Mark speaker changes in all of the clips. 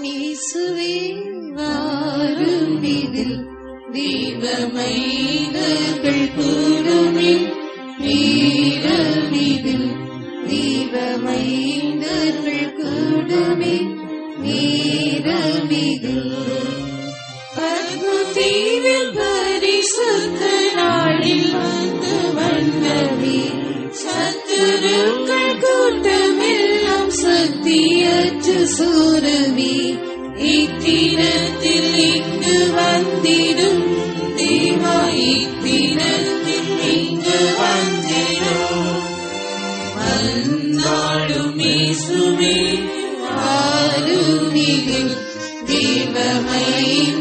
Speaker 1: இயேசுவே வாரும் இதில் தீபமைந்தர்கள் கூடுமே நேரமிதில் தீபமைந்தர்கள் கூடுமே நேரமிதில் பத்மதீவில் பரிசுத்த நாளில் வந்து வந்தவே சத்துருக்கள் கூட்டமெல்லாம் சத்தியற்று சூரமே இத்தினத்தில் இங்கு வந்திடும் தேவா இத்தினத்தில் இங்கு வந்திடும் வந்தாடும் இயேசுவே வாருமிதில் தீபமைந்தர்கள்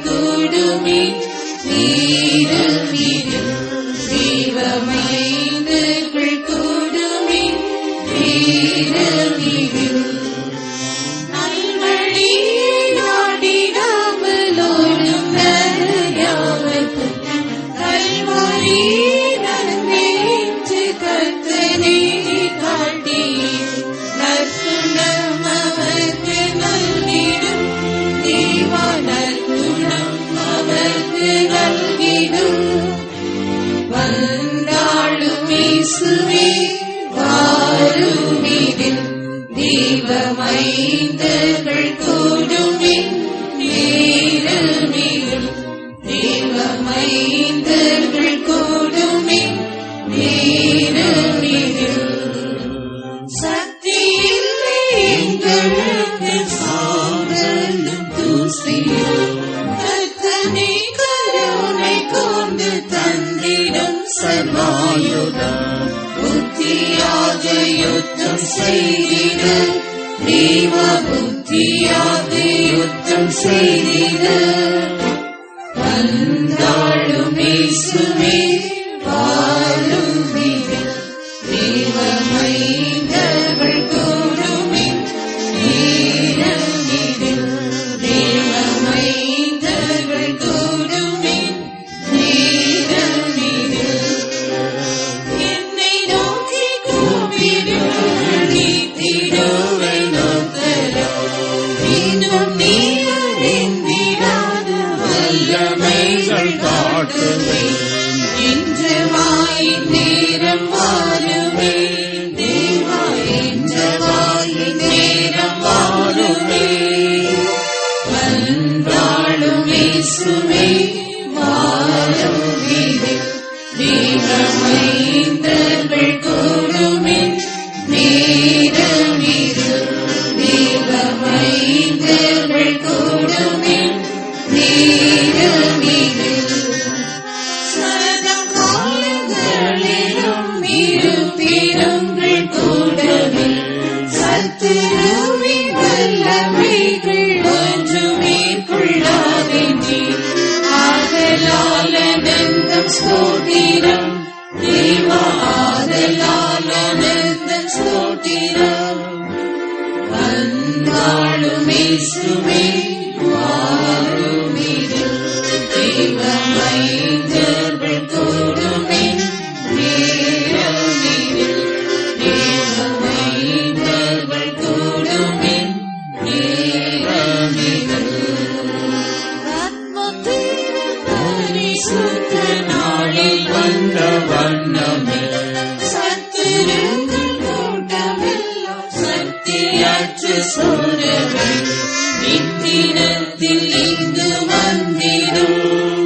Speaker 1: கூடுமே நேரமிதில் தீபமைந்தர்கள் கூடுமே நேரமிதில் இயேசுவே வாருமிதில் தீபமைந்தர்கள் கூடுமே நேரமிதில் தீபமைந்தர்கள் கூடுமே நேரமிதில் சக்தியில்லை எங்களுக்கு சாதலும் தூசியும் கர்த்தனை கருணை கொண்டு தந்திடும் சர்வாயுதம் புத்தியாக யுத்தம் செய்திட தேவ புத்தியாக யுத்தம் செய்திட வந்தாடும் இயேசுவே வாருமிதில் தீபமைந்தர்கள் கூடுமே நேரமிதில் தீபமைந்தர்கள் கூடுமே நேரமிதில் என்னை நோக்கி கூப்பிடுவதை திருவை நோக்கலோ இன்னும் நீ அறிந்திடாத வல்லமைகள் காட்டுவேன் இன்று வாயின் நேரம் வாருமே தேவா இன்று வாயின் நேரம் வாருமே வந்தாடும் இயேசுவே வாருமிதில் தீபமைந்தர்கள் கூடுமே நேரமிதில் தீபமைந்தர்கள் கூடுமே நேரமிதில் சதா காலங்களிலும் இருப்பிடங்கள் கூடவே சத்துருவின் வல்லமைகள் ஒன்றுமே கொள்ளாதென்றே ஆதலால் அனந்தம் ஸ்தோத்திரம் தேவா ஆதலால் அனந்தம் ஸ்தோத்திரம் வந்தாடும் இயேசுவே வாருமிதில் தீபமைந்தர்கள் கூடுமே நேரமிதில் தீபமைந்தர்கள் கூடுமே நேரமிதில் ஆத்மதீவில் பரிசுத்த நாளில் வந்த வண்ணமே சத்துருக்கள் கூட்டமெல்லாம் சத்தியற்று சூரமே இத்தினத்தில் இங்கு வந்திடும்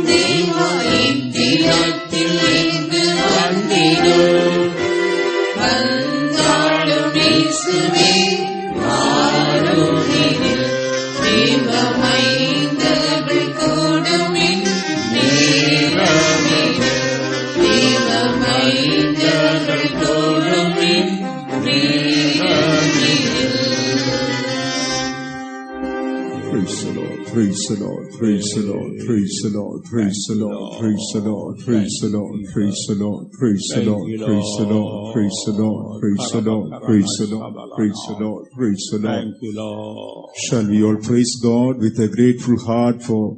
Speaker 1: தேவா இத்தினத்தில் இங்கு வந்திடும் வந்தாடும் இயேசுவே வாருமிதில் தீபமைந்தர்கள் கூடுமே நேரமிதில் தீபமைந்தர்கள் கூடுமே நேரமிதில்.
Speaker 2: Praise the Lord, praise the Lord, praise the Lord, praise the Lord, praise the Lord, praise the Lord, praise the Lord, praise the Lord, praise the Lord, praise the Lord, praise the Lord, praise the Lord, praise the Lord, praise the Lord, praise the Lord.
Speaker 3: Thank you, Lord.
Speaker 2: Shall we all praise God with a grateful heart for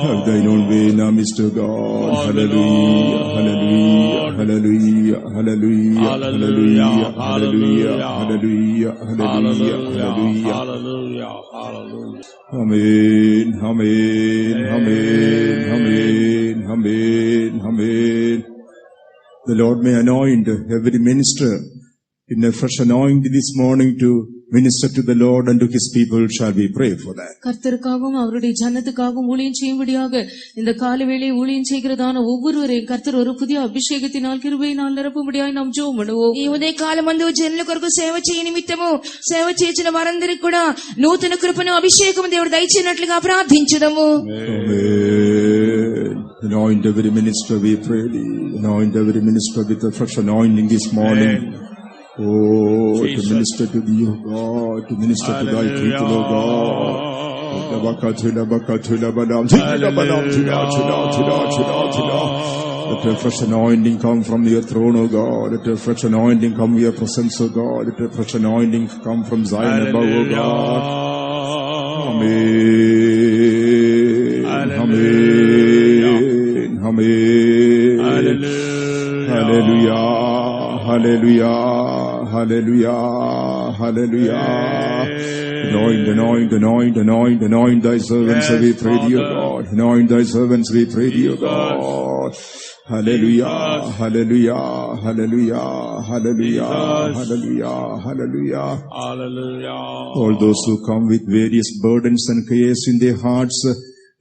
Speaker 2: Have thine own way in our midst, O God. Hallelujah, hallelujah, hallelujah, hallelujah, hallelujah, hallelujah, hallelujah, hallelujah, hallelujah.
Speaker 4: Hallelujah. Hallelujah.
Speaker 2: Amen, amen, amen, amen, amen, amen. The Lord may anoint every minister in a fresh anointing this morning to minister to the Lord and to His people. Shall we pray for that?
Speaker 3: கர்த்தருக்காகவும் அவருடைய ஜனத்துக்காகவும் ஊழியம் செய்யும்படியாக இந்த காலவேளை ஊழியம் செய்கிறதான ஒவ்வொருவரையும் கர்த்தர் ஒரு புதிய அபிஷேகத்தினால் கிருபையினால் நிரப்பும்படியாய் நாம் ஜெபம் பண்ணுவோம்.
Speaker 5: ఈ ఉదయ కాలమందు జనుల కొరకు సేవ చేయ నిమిత్తము సేవ చేసిన వారందరికీ కూడా నూతన కృపను అభిషేకము దేవుడు దయచేయనట్లుగా ప్రార్థించుదాము.
Speaker 2: Amen. Anoint every minister, we pray thee. Anoint every minister with a fresh anointing this morning. Oh, to minister to thee, O God, to minister to thy people, O God. Let a fresh anointing come from your throne, O God. Let a fresh anointing come from your presence, O God. Let a fresh anointing come from Zion above, O God. Amen. Amen. Amen. Hallelujah. Hallelujah. Hallelujah. Hallelujah. Anoint, anoint, anoint, anoint, anoint thy servants, we pray thee, O God. Anoint thy servants, we pray thee, O God. Hallelujah. Hallelujah. Hallelujah. Hallelujah. Hallelujah. Hallelujah.
Speaker 4: Hallelujah.
Speaker 2: All those who come with various burdens and cares in their hearts,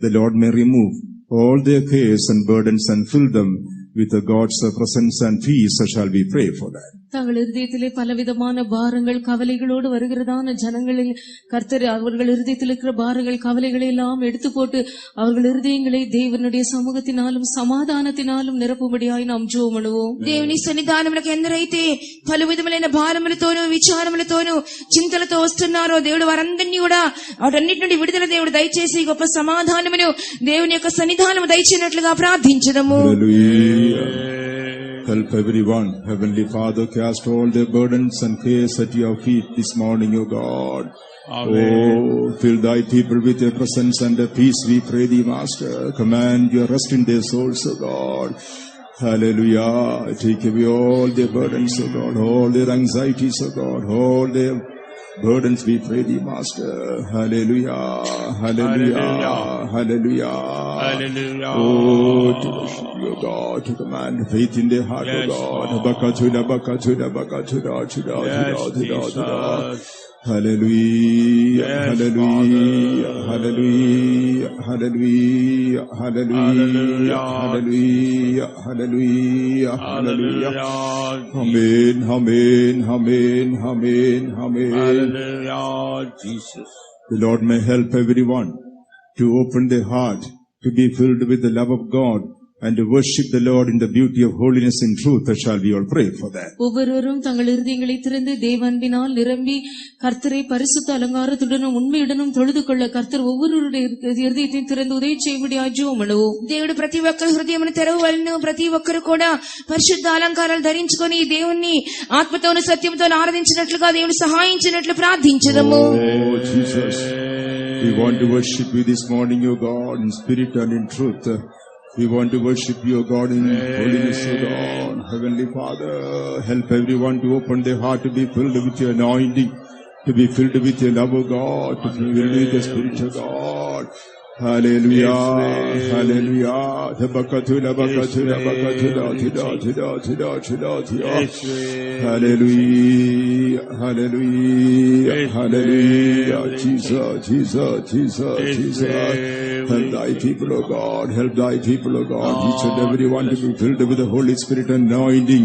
Speaker 2: the Lord may remove all their cares and burdens and fill them with the God's presence and peace. Shall we pray for that?
Speaker 3: தங்கள் இருதயத்திலே பலவிதமான பாரங்கள் கவலைகளோடு வருகிறதான ஜனங்களில் கர்த்தர் அவர்கள் இருதயத்தில் இருக்கிற பாரங்கள் கவலைகளை எல்லாம் எடுத்து போட்டு அவர்கள் இருதயங்களை தேவனுடைய சமூகத்தினாலும் சமாதானத்தினாலும் நிரப்பும்படியாய் நாம் ஜெபம் பண்ணுவோம்.
Speaker 5: దేవుని సన్నిధానములకు ఎందరైతే పలు విధములైన భారములతోనూ విచారములతోనూ చింతలతో వస్తున్నారో దేవుడు వారందరినీ కూడా వాటన్నిటి నుండి విడుదల దేవుడు దయచేసి గొప్ప సమాధానమును దేవుని యొక్క సన్నిధానము దయచేయనట్లుగా ప్రార్థించుదాము.
Speaker 2: Help everyone, Heavenly Father, cast all their burdens and cares at your feet this morning, O God.
Speaker 4: Amen.
Speaker 2: Oh, fill thy people with your presence and peace, we pray thee, Master. Command your rest in their souls, O God. Hallelujah. Take away all their burdens, O God, all their anxieties, O God, all their burdens, we pray thee, Master. Hallelujah. Hallelujah. Hallelujah.
Speaker 4: Hallelujah.
Speaker 2: Oh, to worship you, God, to command faith in their heart,
Speaker 4: Yes,
Speaker 2: O God.
Speaker 4: Lord.
Speaker 2: Bakatuda, bakatuda, bakatuda, tuda,
Speaker 4: Yes,
Speaker 2: tuda, tuda, tuda.
Speaker 4: Jesus.
Speaker 2: Hallelujah.
Speaker 4: Yes,
Speaker 2: Hallelujah.
Speaker 4: Father.
Speaker 2: Hallelujah. Hallelujah. Hallelujah. Hallelujah. Hallelujah. Hallelujah.
Speaker 4: Hallelujah.
Speaker 2: Amen. Amen. Amen. Amen. Amen.
Speaker 4: Hallelujah. Jesus.
Speaker 2: The Lord may help everyone to open their heart, to be filled with the love of God, and to worship the Lord in the beauty of holiness and truth. Shall we all pray for that?
Speaker 3: ஒவ்வொருவரும் தங்கள் இருதயங்களை திறந்து தேவன்பினால் நிரம்பி கர்த்தரை பரிசுத்த அலங்காரத்துடனும் உண்மையுடனும் தொழுது கொள்ள கர்த்தர் ஒவ்வொருவருடைய இருதயத்தை திறந்து உதவி செய்யும்படியாய் ஜெபம் பண்ணுவோம்.
Speaker 5: దేవుడు ప్రతి ఒక్కరి హృదయమును తెరవవలెను. ప్రతి ఒక్కరు కూడా పరిశుద్ధ అలంకారాలు ధరించుకొని దేవుణ్ణి ఆత్మతోను సత్యంతోను ఆరాధించినట్లుగా దేవుని సహాయించినట్లు ప్రార్థించుదాము.
Speaker 2: Oh Jesus, we want to worship you this morning, O God, in spirit and in truth. We want to worship you, O God, in holiness, O God. Heavenly Father, help everyone to open their heart to be filled with your anointing, to be filled with your love, O God, to be filled with the Spirit of God. Hallelujah, hallelujah. Hallelujah, hallelujah, hallelujah. Jesus, Jesus, Jesus, Jesus. Help thy people, O God. Help thy people, O God. Each and everyone to be filled with the Holy Spirit anointing.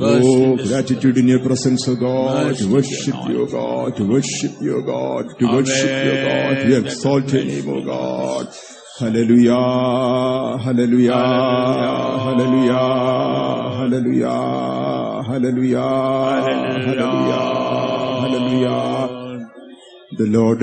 Speaker 2: Oh, gratitude in your presence, O God. To worship you, O God. To worship you, O God. To worship you, O God. To exalt your name, O God. Hallelujah, hallelujah, hallelujah, hallelujah, hallelujah, hallelujah, hallelujah. The Lord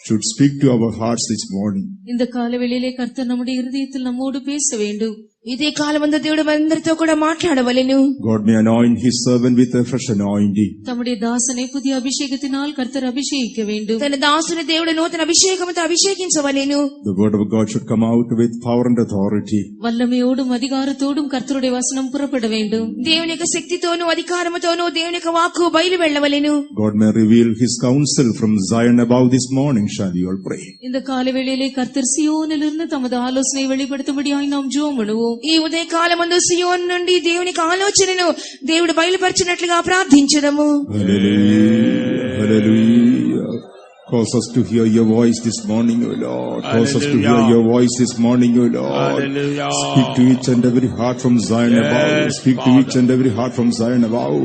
Speaker 2: should speak to our hearts this morning.
Speaker 3: இந்த காலவெளியிலே கர்த்தர் நம்முடைய இருதயத்தில் நம்மோடு பேச வேண்டும்.
Speaker 5: ఇదే కాలమందు దేవుడు అందరితో కూడా మాట్లాడవలెను.
Speaker 2: God may anoint his servant with a fresh anointing.
Speaker 3: தம்முடைய தாசனை புதிய அபிஷேகத்தினால் கர்த்தர் அபிஷேகிக்க வேண்டும்.
Speaker 5: తన దాసుని దేవుడు నూతన అభిషేకముతో అభిషేకించవలెను.
Speaker 2: The word of God should come out with power and authority.
Speaker 3: வல்லமையோடும் அதிகாரத்தோடும் கர்த்தருடைய வசனம் புறப்பட வேண்டும்.
Speaker 5: దేవుని యొక్క శక్తితోనూ అధికారముతోనూ దేవుని యొక్క వాక్కు బయలు వెళ్ళవలెను.
Speaker 2: God may reveal his counsel from Zion above this morning. Shall we all pray?
Speaker 3: இந்த காலை வேளையிலே கர்த்தர் சியோனிலிருந்து தமது ஆலோசனை வெளிப்படுத்தும்படியாய் நாம் ஜெபம் பண்ணுவோம்.
Speaker 5: ఈ ఉదయ కాలమందు సియోను నుండి దేవునికి ఆలోచనను దేవుడు బయలుపరిచినట్లుగా ప్రార్థించుదము.
Speaker 2: Hallelujah. Hallelujah. Cause us to hear your voice this morning, O Lord. Cause us to hear your voice this morning, O Lord.
Speaker 4: Hallelujah.
Speaker 2: Speak to each and every heart from Zion above. Speak to each and every heart from Zion above.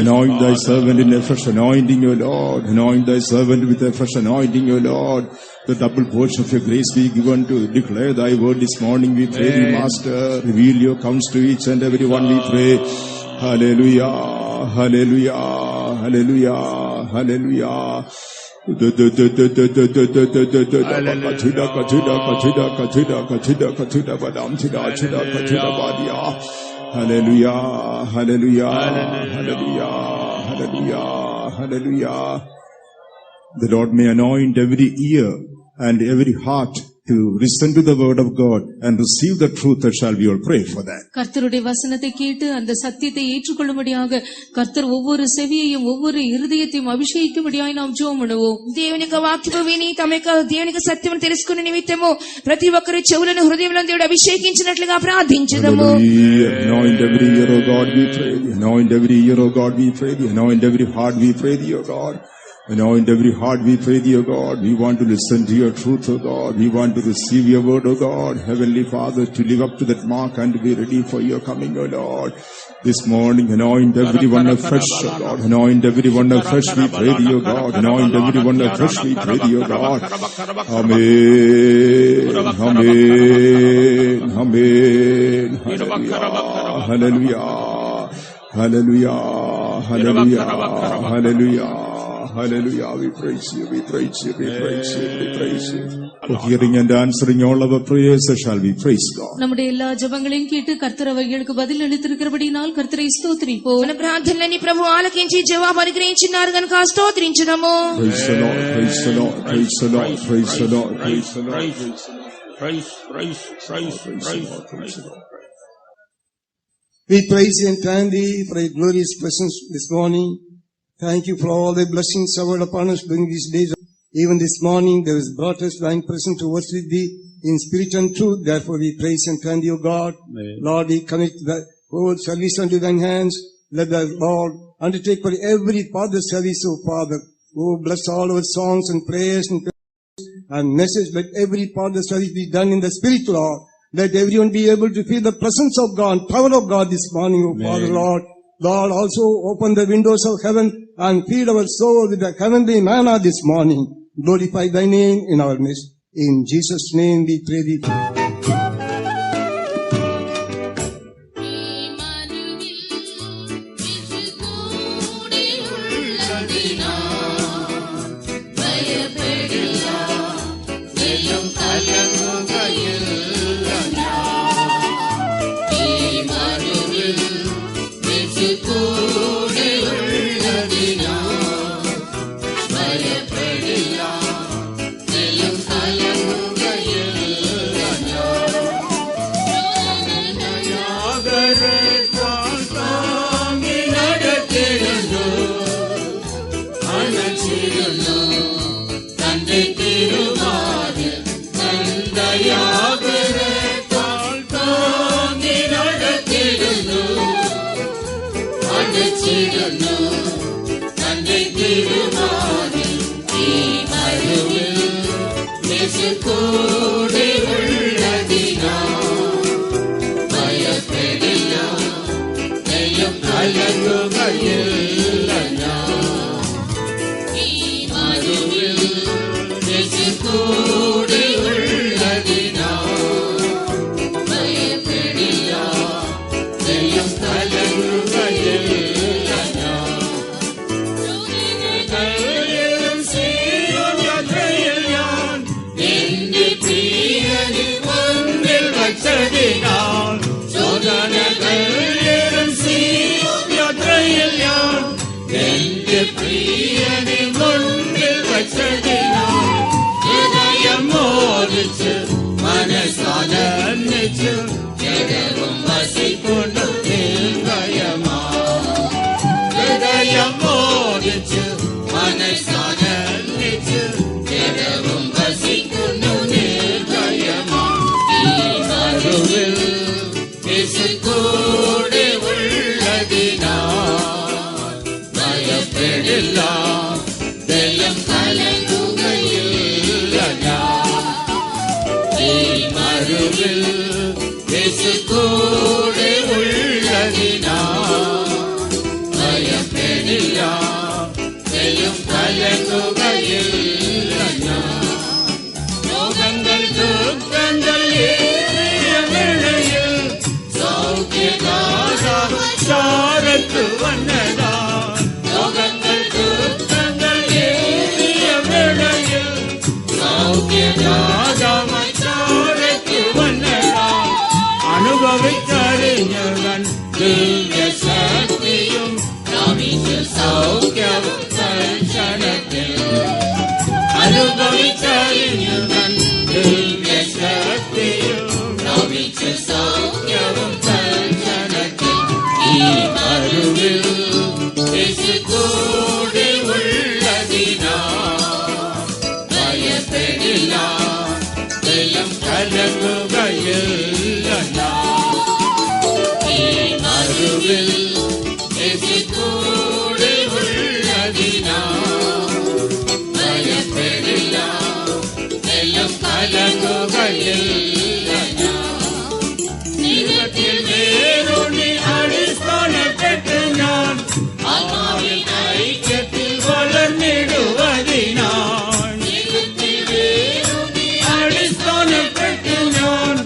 Speaker 2: Anoint thy servant in a fresh anointing, O Lord. Anoint thy servant with a fresh anointing, O Lord. The double portion of your grace be given to declare thy word this morning. We pray thee, Master. Reveal your counsel to each and every one, we pray. Hallelujah. Hallelujah. Hallelujah. Hallelujah. Hallelujah, hallelujah, hallelujah, hallelujah, hallelujah. The Lord may anoint every ear and every heart to listen to the word of God and receive the truth. That shall we all pray for that.
Speaker 3: கர்த்தருடைய வசனத்தை கேட்டு அந்த சத்தியத்தை ஏற்றுக்கொள்ளும்படியாக கர்த்தர் ஒவ்வொரு செவியையும் ஒவ்வொரு இருதயத்தையும் அபிஷேகிக்கும்படியாய் நாம் ஜெபம் பண்ணுவோம்.
Speaker 5: దేవుని యొక్క వాక్యము విని తమ యొక్క దేవుని యొక్క సత్యమును తెలుసుకునే నిమిత్తము ప్రతి ఒక్కరి చెవులను హృదయములను దేవుడు అభిషేకించినట్లుగా ప్రార్థించుదము.
Speaker 2: Anoint every ear, O God, we pray thee. Anoint every ear, O God, we pray thee. Anoint every heart, we pray thee, O God. Anoint every heart, we pray thee, O God. We want to listen to your truth, O God. We want to receive your word, O God. Heavenly Father, to live up to that mark and to be ready for your coming, O Lord. This morning, anoint everyone afresh, O God. Anoint everyone afresh, we pray thee, O God. Anoint everyone afresh, we pray thee, O God. Amen. Amen. Amen. Hallelujah. Hallelujah. Hallelujah. Hallelujah. Hallelujah. We praise you, we praise you, we praise you, we praise you. For hearing and answering all our prayers, shall we praise God.
Speaker 3: நம்முடைய எல்லா ஜெபங்களையும் கேட்டு கர்த்தர் அவைகளுக்கு பதில் அளித்திருக்கிறபடியால் கர்த்தரை ஸ்தோத்திரிப்போம்.
Speaker 5: మన ప్రార్థనలని ప్రభు ఆలకించి జవాబు అనుగ్రహించినారు గనుక స్తోత్రించుదాము.
Speaker 2: Praise the Lord, praise the Lord, praise the Lord, praise the Lord, praise the Lord.
Speaker 4: Praise the Lord.
Speaker 6: We praise and thank thee for your glorious presence this morning. Thank you for all the blessings showered upon us during these days. Even this morning, there was brought us thine presence to worship thee in spirit and truth. Therefore, we praise and thank thee, O God.
Speaker 4: Amen.
Speaker 6: Lord, we commit the whole service unto thine hands. Let the Lord undertake for every part of the service, O Father. Oh, bless all our songs and prayers and message. Let every part of the service be done in the spirit, Lord. Let everyone be able to feel the presence of God, power of God this morning, O Father, Lord. Lord, also open the windows of heaven and feed our soul with the heavenly manna this morning. Glorify thy name in our midst. In Jesus' name we pray thee.
Speaker 1: இயேசு கூட உள்ளதினால் பயப்படியா செய்யும் கலங்குகையில்லையா ரோகங்கள் துக்கங்கள் ஏறிய வேளையில் சௌக்கியதாராக சாரத்து வந்ததா ரோகங்கள் துக்கங்கள் ஏறிய வேளையில் சௌக்கியதாராக சாரத்து வந்ததா அனுபவித்தறிஞவன் திவ்ய சக்தியும் சௌக்கியம் தரிசனத்தில் அனுபவித்தறிஞவன் திவ்ய சக்தியும் சௌக்கியமும் தரிசனத்தில் மறுவில் இயேசு கூட உள்ளதினால் பயப்படியா செய்யும் கலங்குகையில்லையா மறுவில் இயேசு கூட உள்ளதினால் பயப்படியா செய்யும் கலங்குகையில்லையா நீளத்தில் வேறொளி அடிஸ்தானம் பெற்று நான் ஆன்மாவின் ஐக்கியத்தில் வளர்ந்திடுவதினால் நீளத்தில் வேறொளி அடிஸ்தானம் பெற்று நான்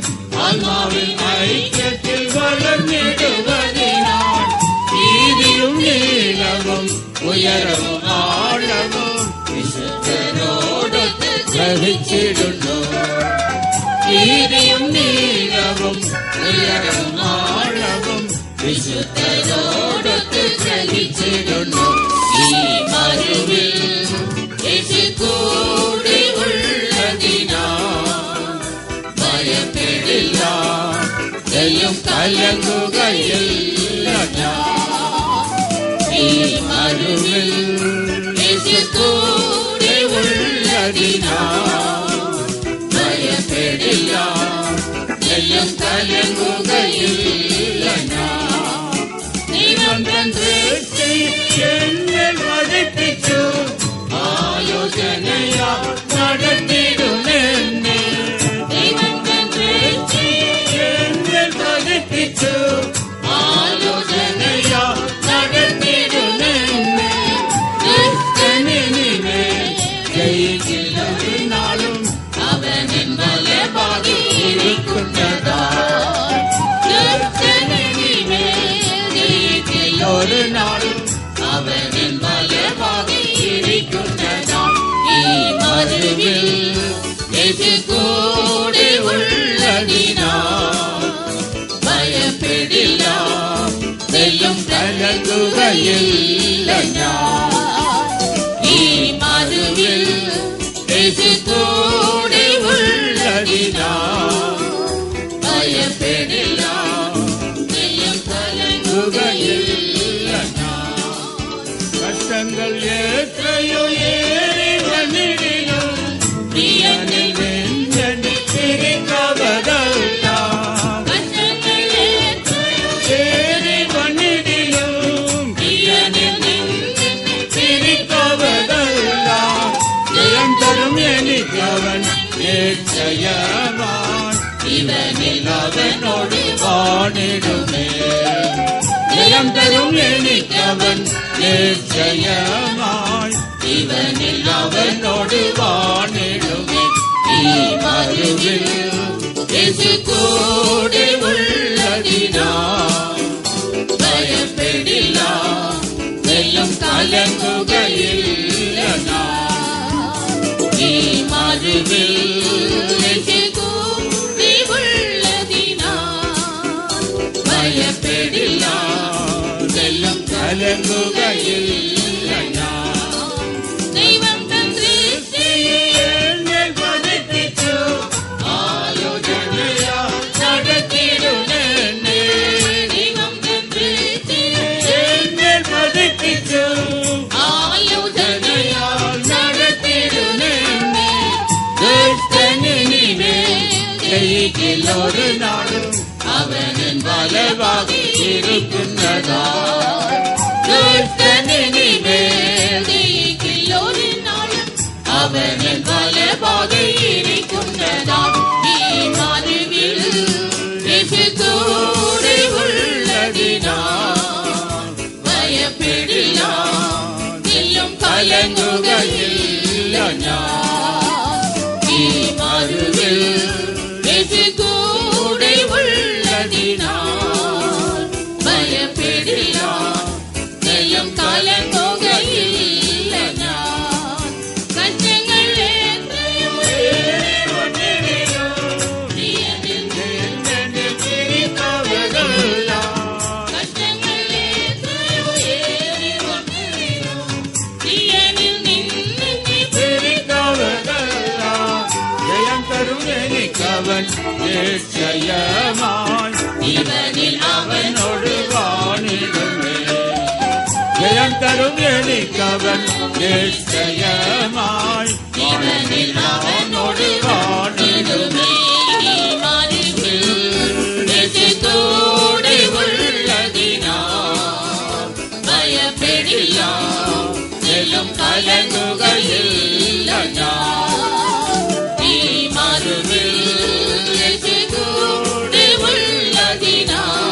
Speaker 1: ஆன்மாவின் ஐக்கியத்தில் வளர்ந்திடுவதினால் நீதியும் நீளமும் உயரமும் ஆழமும் விசுத்தரோடு கிரகிச்சிடுள்ளோம் நீதியும் நீளமும் உயரமும் ஆழமும் விசுத்தரோடு கிரகிச்சிடுள்ளோம் மறுவில் இயேசு கூட உள்ளதினால் பயப்படியா செய்யும் கலங்குகையில்லையா மறுவில் இயேசு கூட உள்ளதினால் பயப்படியா செய்யும் கலங்குகையில்லையா திருஷ்டி என்னில் மதிப்பிச்சு ஆலோசனையா நடத்திடும் என்னை திருஷ்டி என்னில் மதிப்பிச்சு ஆலோசனையா நடத்திடும் என்னை கிறிஸ்தனிலே ஜெயிக்கிற நாளும் அவனின் பலபாகி இருக்கின்றதா ஒரு நாளும் அவனின் பலபாகி இருக்கின்றதா மறுவில் இயேசு கூட உள்ளதினால் பயப்படியா செல்லும் கலங்குகையில்லையா மறுவில் இயேசு கூட உள்ளதினால் பயப்படியா செல்லும் கலங்குகையில்லையா கஷ்டங்கள் எத்தையோ ஏறி வந்திடிலும் பிரியனில் வெஞ்சனை பிரிக்கவதெல்லாம் கஷ்டங்கள் எத்தையோ ஏறி வந்திடிலும் பிரியனில் வெஞ்சனை பிரிக்கவதெல்லாம் நிரந்தரம் எனிக்கவன் நிச்சயமான் இவனில் அவனோடு வாணிடுமே நிரந்தரம் எனிக்கவன் நிச்சயமாய் இவனில் அவனோடு வாணிடுமே மறுவில் இயேசு கூட உள்ளதினால் பயப்படியா செல்லும் கலங்குகையில்லையா மறுவில் இயேசு கூட உள்ளதினால் பயப்படியா செல்லும் கலங்குகையில்லையா தெய்வம் என்னில் பதிப்பிச்சு ஆலோசனையா நடத்திடும் என்னை தெய்வம் என்னில் பதிப்பிச்சு ஆலோசனையா நடத்திடும் என்னை கிறிஸ்தனிலே ஜெயிக்கில் ஒரு நாளும் அவனின் பலவாகி இருக்கின்றதா கிறிஸ்தனிலே ஜெயிக்கில் ஒரு நாளும் அவனின் பலவாகி இருக்கின்றதா மறுவில் இயேசு എനിക്കവൻ നിശ്ചയമായി ഇവനിൽ അവനോട് വാണിടുമേ ജയം തരും എനിക്കവൻ നിശ്ചയമായി ഇവനിൽ അവനോട് വാണിടുമേ കൂടെ ഉള്ളതിനാൽ ഭയപ്പെടില്ല എല്ലാം കലങ്ങുകയില്ല ഞാൻ ഈ മരുവിൽ കൂടെ ഉള്ളതിനാൽ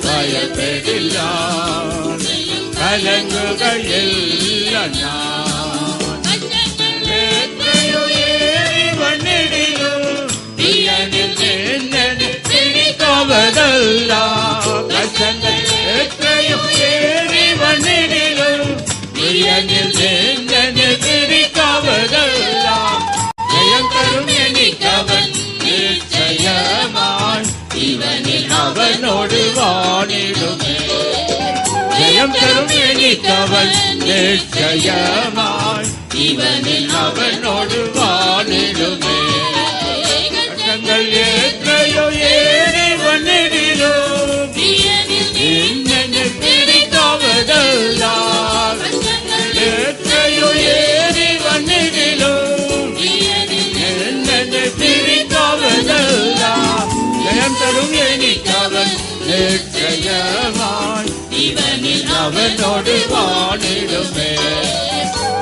Speaker 1: ഭയപ്പെടില്ല കലങ്ങുകയില്ല ഞാൻ എത്രയോ ഏറി വന്നിടിലും പ്രിയനിൽ നിന്നെ പിടിക്കവതല്ല കഷ്ടങ്ങൾ എത്രയോ ഏറി വന്നിടിലും പ്രിയനിൽ നിന്നെ പിടിക്കവതല്ല ജയം തരും എനിക്കവൻ നിശ്ചയമായി ഇവനിൽ അവനോട് വാണിടുമേ ജയം തരും എനിക്കവൻ നിശ്ചയമായി ഇവനിൽ അവനോട് വാണിടുമേ കഷ്ടങ്ങൾ എത്രയോ ഏറി വന്നിടിലും നിന്നെ പിടിക്കവതല്ല എത്രയോ ഏറി വന്നിടിലും നിന്നെ പിടിക്കവതല്ല ജയം തരും എനിക്കവൻ നിശ്ചയമായി ഇവനിൽ അവനോട് വാണിടുമേ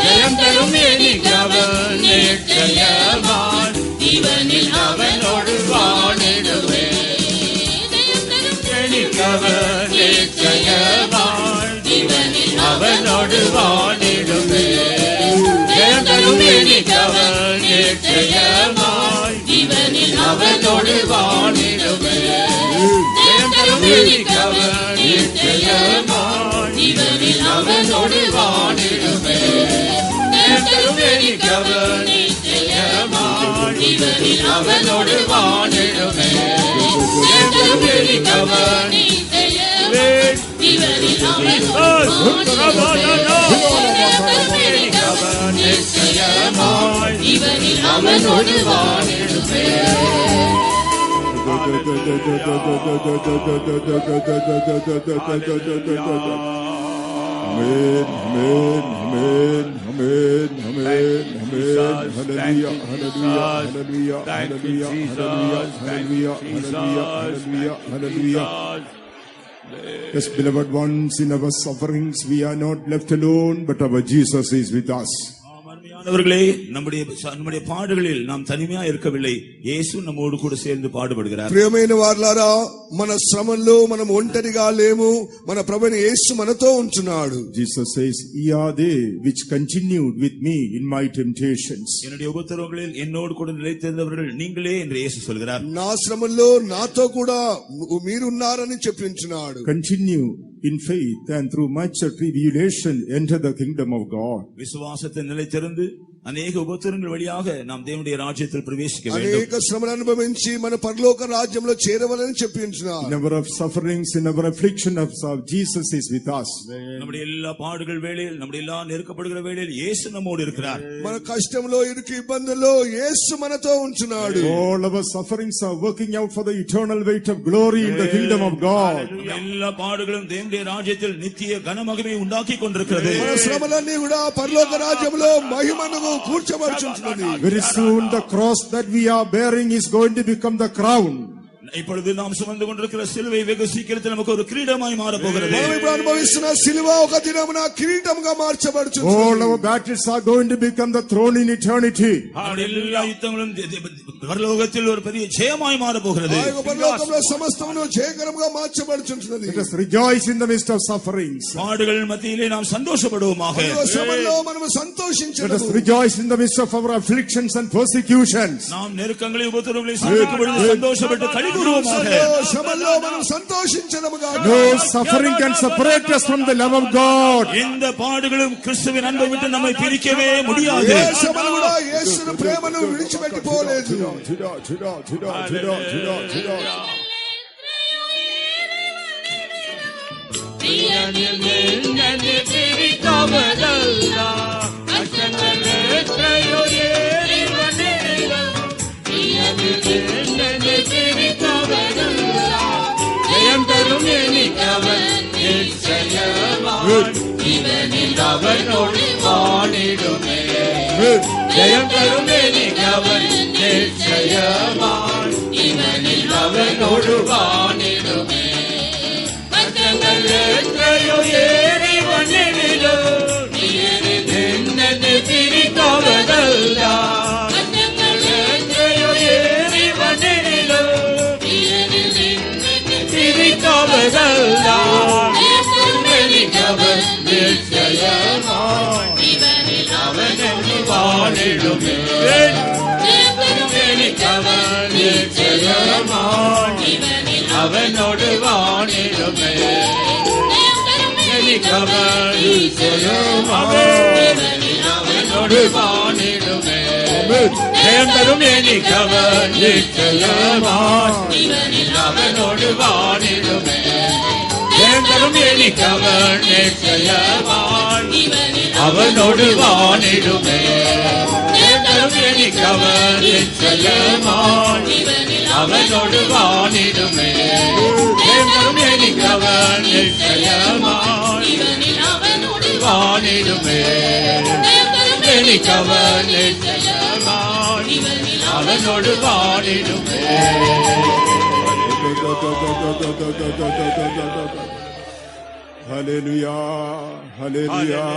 Speaker 1: ജയം തരും എനിക്കവൻ നിശ്ചയമായി ഇവനിൽ അവനോട് വാണിടുമേ എനിക്കവൻ നിശ്ചയമായി ഇവനിൽ അവനോട് വാണിടുമേ ജയം തരും എനിക്കവൻ നിശ്ചയമായി ഇവനിൽ അവനോട് വാണിടുമേ ജയം തരും എനിക്കവൻ നിശ്ചയമായി ഇവനിൽ അവനോട് വാണിടുമേ ജയം തരും എനിക്കവൻ നിശ്ചയമായി ഇവനിൽ അവനോട് വാണിടുമേ ജയം തരും എനിക്കവൻ നിശ്ചയമായി ഇവനിൽ അവനോട് വാണിടുമേ
Speaker 2: Amen, amen, amen, amen, amen, amen. Hallelujah, hallelujah, hallelujah, hallelujah, hallelujah, hallelujah, hallelujah, hallelujah. Yes, beloved ones, in our sufferings we are not left alone, but our Jesus is with us.
Speaker 4: அவர்களே நம்முடைய பாடுகளில் நாம் தனிமையா இருக்கவில்லை యేసు நம்மோடு கூட சேர்ந்து பாடுபடுகிறார்
Speaker 7: ప్రియమైన వారలారా మన శ్రమల్లో మనం ఒంటరిగా లేము మన ప్రభువైన యేసు మనతో ఉంటున్నాడు
Speaker 2: Jesus says, "Ye are they which continued with me in my temptations."
Speaker 4: என்னுடைய உபத்திரவங்களில் என்னோடு கூட நிலைத்திருந்தவர்கள் நீங்களே என்று యేసు சொல்கிறார்
Speaker 7: నా శ్రమల్లో నాతో కూడా మీరున్నారని చెప్పించున్నాడు
Speaker 2: Continue in faith and through much tribulation enter the kingdom of God.
Speaker 4: விசுவாசத்தில் நிலைத்திருந்து அநேக உபத்திரங்கள் வழியாக நாம் தேவனுடைய ராஜ்யத்தில் பிரவேசிக்க வேண்டும்
Speaker 7: అనేక శ్రమలను అనుభవించి మన పరలోక రాజ్యంలో చేరవలని చెప్పించున్నాడు
Speaker 2: In our sufferings, in our affliction of Jesus is with us.
Speaker 4: நம்முடைய எல்லா பாடுகள் வேளையில் நம்முடைய எல்லா நெருக்கப்படுகிற வேளையில் యేసు நம்மோடு இருக்கிறார்
Speaker 7: మన కష్టంలో ఇరుకు ఇబ్బందుల్లో యేసు మనతో ఉంటున్నాడు
Speaker 2: All our sufferings are working out for the eternal weight of glory in the kingdom of God.
Speaker 4: எல்லா பாடுகளும் தேவனுடைய ராஜ்யத்தில் நித்திய கனமகிமை உண்டாக்கி கொண்டிருக்கிறது
Speaker 7: మన శ్రమలన్నీ కూడా పరలోక రాజ్యంలో మహిమను కూర్చోబడుచున్నది
Speaker 2: Very soon the cross that we are bearing is going to become the crown.
Speaker 4: இப்பொழுது நாம் சுமந்து கொண்டிருக்கிற சிலுவை வெகு சீக்கிரத்தில் நமக்கு ஒரு கிரீடமாய் மாறப் போகிறது
Speaker 7: మనం ఇప్పుడు అనుభవిస్తున్న సిలువ ఒక దినమున కిరీటంగా మార్చబడుచున్నది
Speaker 2: All our battles are going to become the throne in eternity.
Speaker 4: எல்லா யுத்தங்களும் பரலோகத்தில் ஒரு பெரிய ஜெயமாய் மாறப் போகிறது
Speaker 7: పరలోకంలో సమస్తమును జయకరంగా మార్చబడుచున్నది
Speaker 2: Let us rejoice in the midst of sufferings.
Speaker 4: பாடுகள் மத்தியிலே நாம் சந்தோஷப்படுவோமாக
Speaker 7: శ్రమల్లో మనము
Speaker 2: Let us
Speaker 7: సంతోషించదము
Speaker 2: rejoice in the midst of our afflictions and persecutions.
Speaker 4: நாம் நெருக்கங்களை உபத்திரவங்களை சந்திக்கும் பொழுது சந்தோஷப்பட்டு களிகூறுவோமாக
Speaker 7: శ్రమల్లో మనం సంతోషించదము గాక
Speaker 2: No suffering can separate us from the love of God.
Speaker 4: எந்த பாடுகளும் கிறிஸ்துவின் அன்பை விட்டு நம்மை பிரிக்கவே முடியாது
Speaker 7: ఏ శ్రమలు కూడా యేసుని ప్రేమను విడిచిపెట్టిపోలేదు
Speaker 1: പ്രിയനിൽ നിന്നെ പിടിക്കവതല്ല കഷ്ടങ്ങൾ എത്രയോ ഏറി വന്നിടിലും இவனில் அவனோடு வாணிடுமே ஜெயம் தரும் அவன் நிச்சயமான் இவனில் அவனோடு வாணிடுமே பச்சங்கள் எத்தையோ ஏறி வண்ணிலோ என்னது திரிக்காவதல்லா பச்சங்கள் எத்தையோ ஏறி வண்ணிலோ திரிக்காவதல்லா அவன் நிச்சயமான் இவனில் அவனோடு வாணிடுமே அவன் நிச்சயமான் இவனில் அவனோடு வாணிடுமே அவன் நிச்சயமான் அவனோடு வாணிடுமே ஜெயம் தரும் அவன் நிச்சயமான் இவனில் அவனோடு வாணிடுமே ஜெயம் தரும் அவன் நிச்சயமான் அவனோடு வாணிடுமே ஜெயம் தரும் அவன் நிச்சயமான் அவனோடு வாணிடுமே ஜெயம் தரும் அவன் நிச்சயமான் வாணிடுமே அவன் நிச்சயமான் அவனோடு வாணிடுமே
Speaker 2: Hallelujah, hallelujah,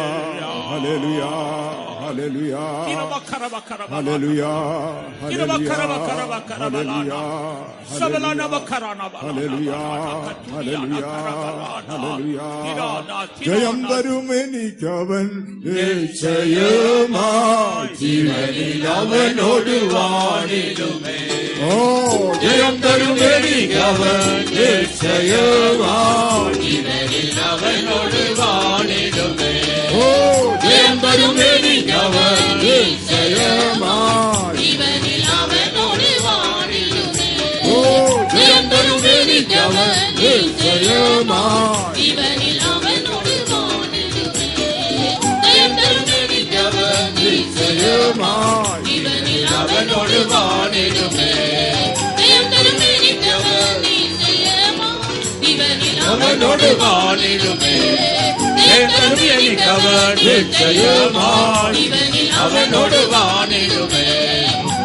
Speaker 2: hallelujah, hallelujah, hallelujah, ജയം തരും എനിക്കവൻ നിശ്ചയമായി അവനോട് വാണിടുമേ ഓ ജയം തരും എനിക്കവൻ നിശ്ചയമായി അവനോട് വാണിടുമേ ഓ ജയം തരും എനിക്കവൻ നിശ്ചയമായി അവനോട് വാണിടുമേ ഓ ജയം തരും എനിക്കവൻ നിശ്ചയമായി അവനോട് വാണിടുമേ ജയം തരും എനിക്കവൻ നിശ്ചയമായി അവനോട് വാണിടുമേ ജയം തരും എനിക്കവൻ അവനോട് വാണിടുമേ ജയം തരും എനിക്കവൻ നിശ്ചയമായി അവനോട് വാണിടുമേ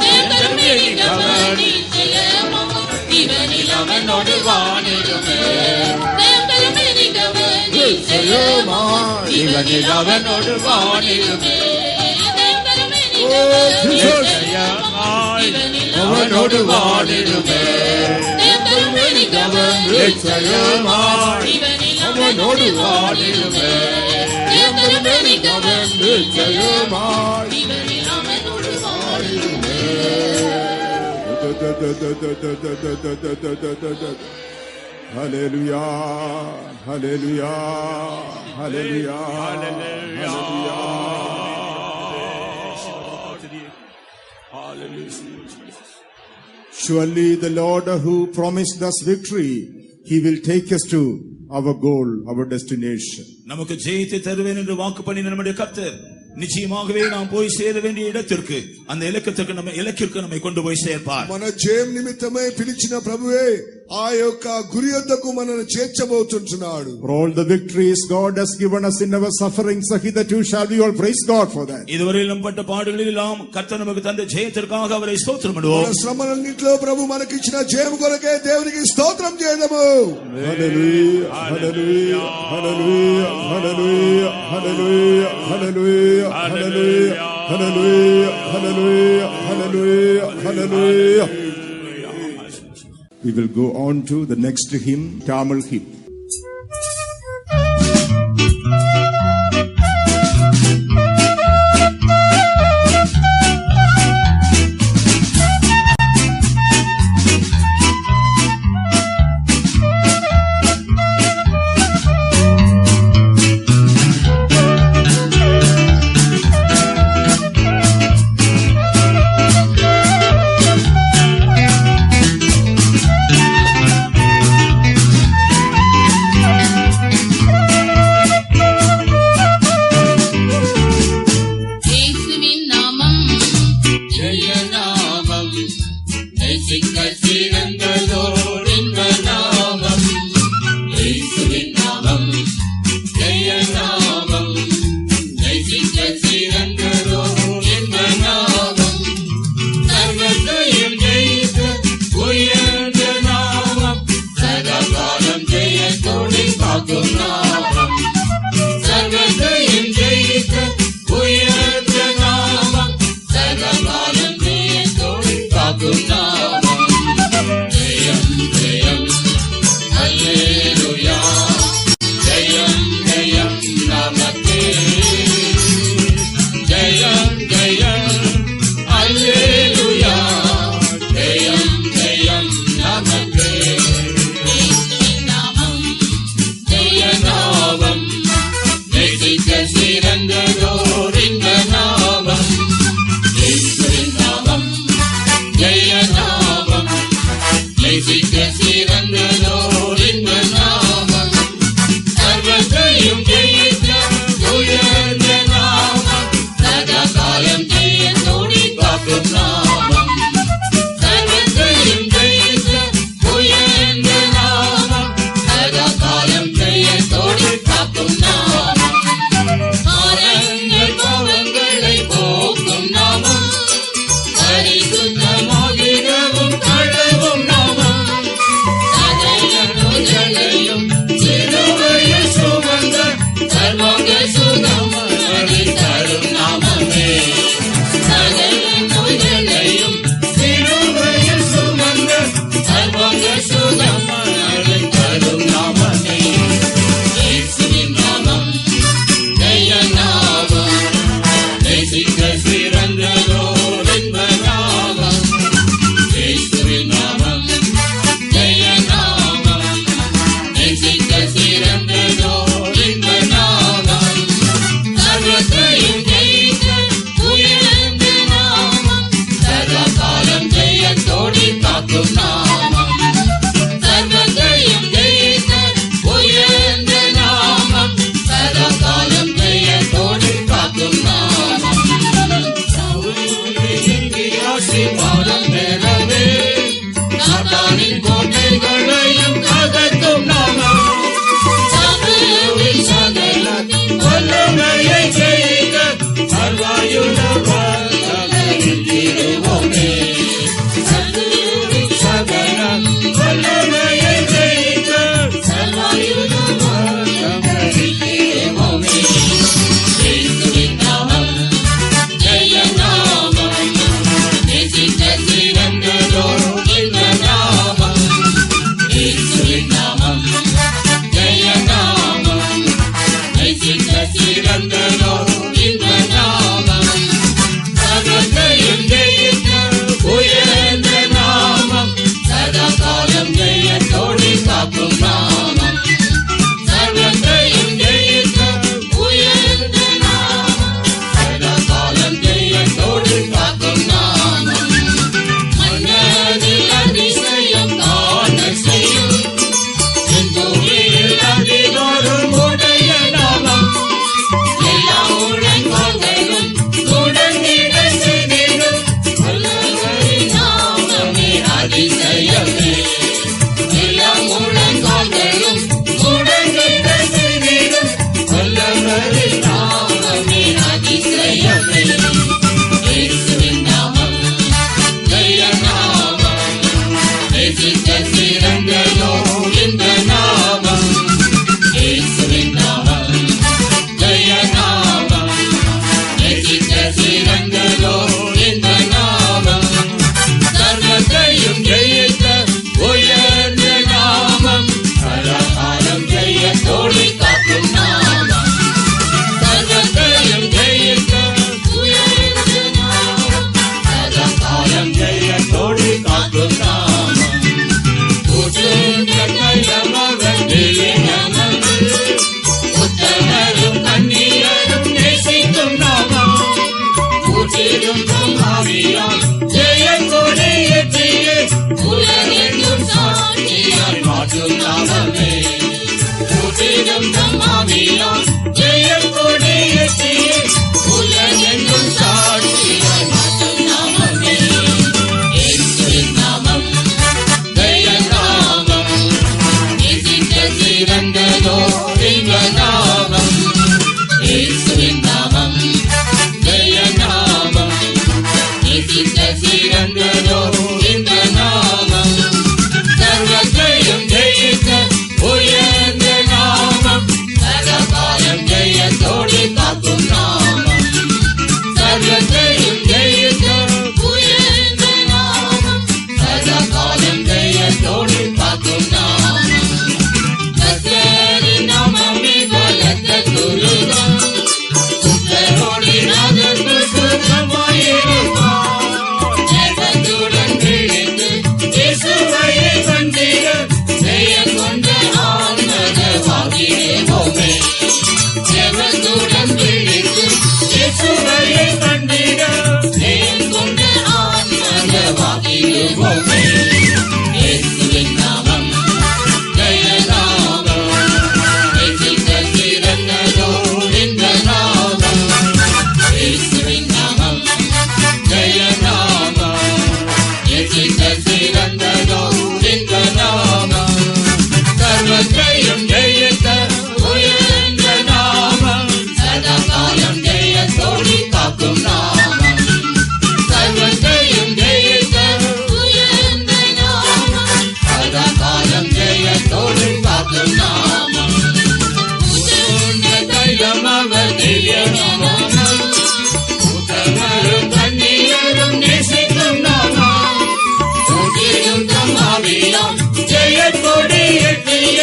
Speaker 2: ജയം തരും എനിക്കവൻ അവനോട് വാണിടുമേ ജയം തരും എനിക്കവൻ നിശ്ചയമായി അവനോട് വാണിടുമേ നിശ്ചയമായി അവനോട് വാണിടുമേ അവൻ നിശ്ചയമായി അവനോട് വാണിടുമേ അവൻ നിശ്ചയമായി അവനോട് വാണിടുമേ Hallelujah, hallelujah, hallelujah, hallelujah. Surely the Lord who promised us victory, He will take us to our goal, our destination.
Speaker 4: நமக்கு ஜெயத்தை தருவேன் என்று வாக்கு பண்ணின நம்முடைய கர்த்தர் நிச்சயமாகவே நாம் போய் சேர வேண்டிய இடத்திற்கு அந்த இலக்கிற்கு நம்மை கொண்டு போய் சேர்ப்பார்.
Speaker 7: మన జయం నిమిత్తమే పిలిచిన ప్రభువే ఆ యొక్క గురి యొద్దకు మనల్ని చేర్చబోతున్నాడు.
Speaker 2: For all the victories God has given us in our sufferings, hitherto shall we all praise God for that.
Speaker 4: இதுவரையில் நாம் பட்ட பாடுகளில் எல்லாம் கர்த்தர் நமக்கு தந்த ஜெயத்திற்காக அவரை ஸ்தோத்திரமிடுவோம்.
Speaker 7: మన శ్రమలన్నిటిలో ప్రభు మనకి ఇచ్చిన జయం కొరకే దేవునికి స్తోత్రం చేద్దాము.
Speaker 2: Hallelujah, hallelujah, hallelujah, hallelujah, hallelujah, hallelujah, hallelujah, hallelujah, hallelujah, hallelujah, hallelujah. We will go on to the next hymn, Tamil hymn.
Speaker 1: காக்கும் நாமம். ஜெயம் ஜெயம் அல்லேலூயா, ஜெயம் ஜெயம் நமக்கே. ஜெயம் ஜெயம் அல்லேலூயா, ஜெயம் ஜெயம் நமக்கே. ஜெய நாமம் நேசிக்க சிறந்ததோர் இந்த நாமம். இயேசுவின் நாமம் ஜெய நாமம், நேசிக்க சிறந்ததோர் இந்த நாமம். சர்வத்தையும் ஜெயித்த உயர்ந்த நாமம், சதா காலம் ஜெயத்தோடி காக்கும் நாமம். சர்வத்தையும் ஜெயித்த உயர்ந்த நாமம், சதா காலம் ஜெயத்தோடி காக்கும் நாமம். பாரங்கள் பாவங்களை போக்கும் நாமம், பரிசுத்தமாகிடவும் கடவும் நாமம். சகல நோய்களையும் சிலுவையில் சுமந்த சர்வாங்க சுகமனை தரும் நாமமே. சகல நோய்களையும் சிலுவையில் சுமந்த சர்வாங்க சுகமனை தரும் நாமமே. இயேசுவின் நாமம் ஜெய நாமம், நேசிக்க சிறந்ததோர் இன்ப நாமம். இயேசுவின் நாமம் ஜெய நாமம், நேசிக்க சிறந்ததோர் இன்ப நாமம். சர்வத்தையும் ஜெயித்த உயர்ந்த நாமம், சதா காலம் ஜெயத்தோடி காக்கும் நாமம். சர்வத்தையும் ஜெயித்த உயர்ந்த நாமம், சதா காலம் ஜெயத்தோடி காக்கும் நாமம். ஆசீர்வாதம் பெறவே சாத்தானின் கோட்டைகளையும் அகற்றும் நாமம். சபையில் சகல வல்லமையை செய்க சர்வாயுத வல்லமையில் இருவோமே. சபையில் சகல வல்லமையை செய்க சர்வாயுத வல்லமையில் இருவோமே. இயேசுவின் நாமம் ஜெய நாமம், நேசிக்க சிறந்த பாடிடுவோமே இயேசுவின் நாமம் ஜெயநாமம் இயேசுவின் சிறந்ததோ இந்த நாமம் இயேசுவின் நாமம் ஜெயநாமம் இயேசுவின் சிறந்ததோ இந்த நாமம் சர்வத்தையும் ஜெயித்த உயர்ந்த நாமம் சதாகாலம் ஜெயத்தோடு காக்கும் நாமம் சர்வத்தையும் ஜெயித்த உயர்ந்த நாமம் சதாகாலம் ஜெயத்தோடு காக்கும் நாமம் உயர்ந்த தைலம் அவர் திவ்ய நாமம் உத்தமரும் கண்ணியரும் நேசிக்கும் நாமம் உதிரும் தம்மாவியாம் ஜெயத்தோடு எட்டிய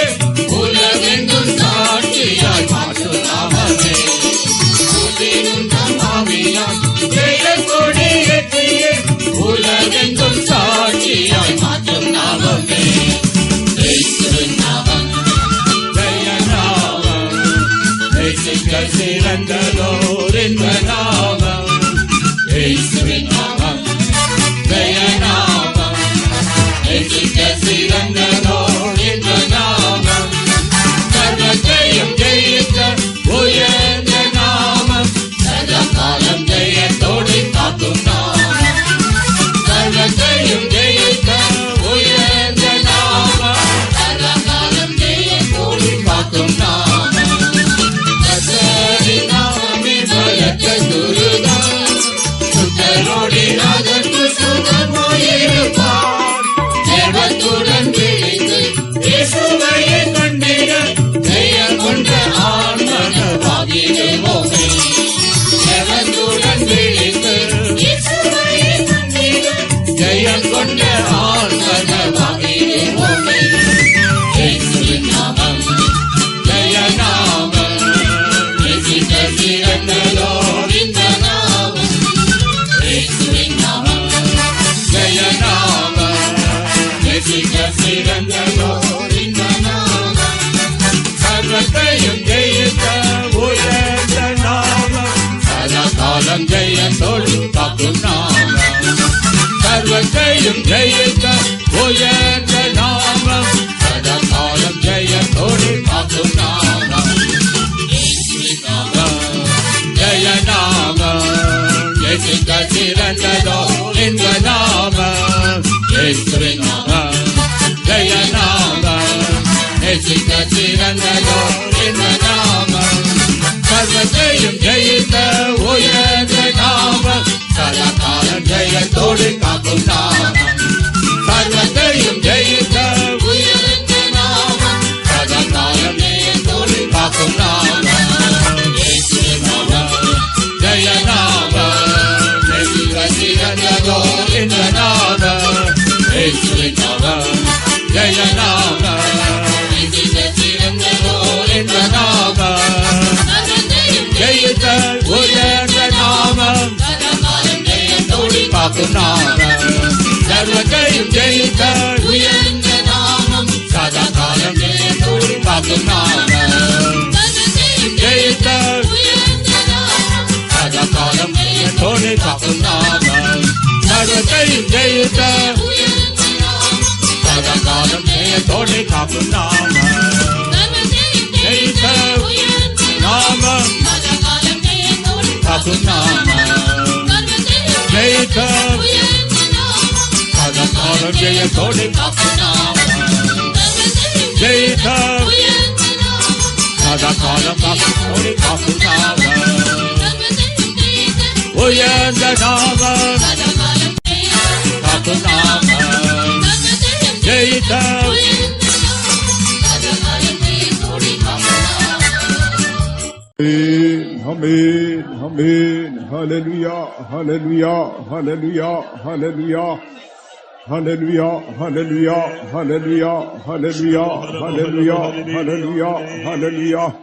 Speaker 1: உலகெங்கும் சாட்சியாய் மாற்றும் நாமமே உதிரும் தம்மாவியாம் ஜெயத்தோடு எட்டிய உலகெங்கும் சாட்சியாய் மாற்றும் நாமமே இயேசுவின் நாமம் ஜெயநாமம் இயேசுக்கள் சிறந்ததோர் இந்த நாமம் இயேசுவின் நாமம் ஜெயநாமம் இயேசுக்கள் சிறந்ததோர் இந்த நாமம் சர்வத்தையும் ஜெயித்த உயர்ந்த நாமம் சதாகாலம் ஜெயத்தோடு காக்கும் நாமம் சர்வத்தையும் ஜெயித்த உயர்ந்த நாமம் சதாகாலம் ஜெயத்தோடு காக்கும் நாமம் கர்த்தரின் நாமமே பலத்த துருகம் சுத்தரோடி அதற்கு சுகமாயிருப்பார் தேவத்துடன் விழித்து இயேசுவையே கண்டிட ஜெயம் கொண்ட ஆன்மனவாகிடுவோமே தேவத்துடன் விழித்து இயேசுவையே கண்டிட ஜெயம் கொண்ட ஆன்மனவாகிடுவோமே இயேசுவின் நாமம் ஜெயநாமம் இயேசுக்கள் சிறந்ததோர் இந்த நாமம் இயேசுவின் நாமம் ஜெயநாமம் இயேசுக்கள் சிறந்ததோர் இந்த நாமம் சர்வத்தையும் ஜெயித்த உயர்ந்த நாமம் சதாகாலம் ஜெயத்தோடு காக்கும் நாமம் சர்வத்தையும் ஜெயித்த உயர்ந்த நாமம் சதாகாலம் ஜெயத்தோடு காக்கும் நாமம் இயேசுவின் நாமம் ஜெயநாமம் இயேசுக்கள் சிறந்ததோர் இந்த நாமம் இயேசுவின் நாமம் ஜெயநாமம் இயேசுக்கள் சிறந்ததோர் இந்த நாமம் சர்வத்தையும் ஜெயித்த உயர்ந்த நாமம் சதாகாலம் ஜெயத்தோடு காக்கும் நாமம் சர்வத்தையும் ஜெயித்த உயர்ந்த நாமம் சதாகாலம் ஜெயத்தோடு காக்கும் நாமம் இயேசுவின் நாமம் ஜெயநாமம் இயேசுக்கள் சிறந்ததோர் இந்த நாமம் இயேசுவின் நாமம் ஜெயநாமம் இயேசுக்கள் சிறந்ததோர் இந்த நாமம் ஜெயித்த உயர்ந்த நாமம் சதாகாலம் ஜெயத்தோடு காக்கும் நாமம் சர்வத்தையும் ஜெயித்த உயர்ந்த நாமம் சதாகாலம் ஜெயத்தோடு காக்கும் நாமம் ஜெயித்த சதாகாலம் ஜெயத்தோடு காக்கும் நாமம் சர்வத்தையும் ஜெயித்த சதாகாலம் ஜெயத்தோடு காக்கும் நாமம் ஜெயித்த நாமம் காக்கும் நாமம் ஜெயித்த சதாகாலம் ஜெயத்தோடு காக்கும் நாமம் ஜெயித்த சதாகாலம் காக்கும் காக்கும் நாமம் உயர்ந்த நாமம் காக்கும் நாமம் ஜெயித்த
Speaker 2: Amen, amen, hallelujah, hallelujah, hallelujah, hallelujah, hallelujah, hallelujah, hallelujah, hallelujah, hallelujah, hallelujah, hallelujah.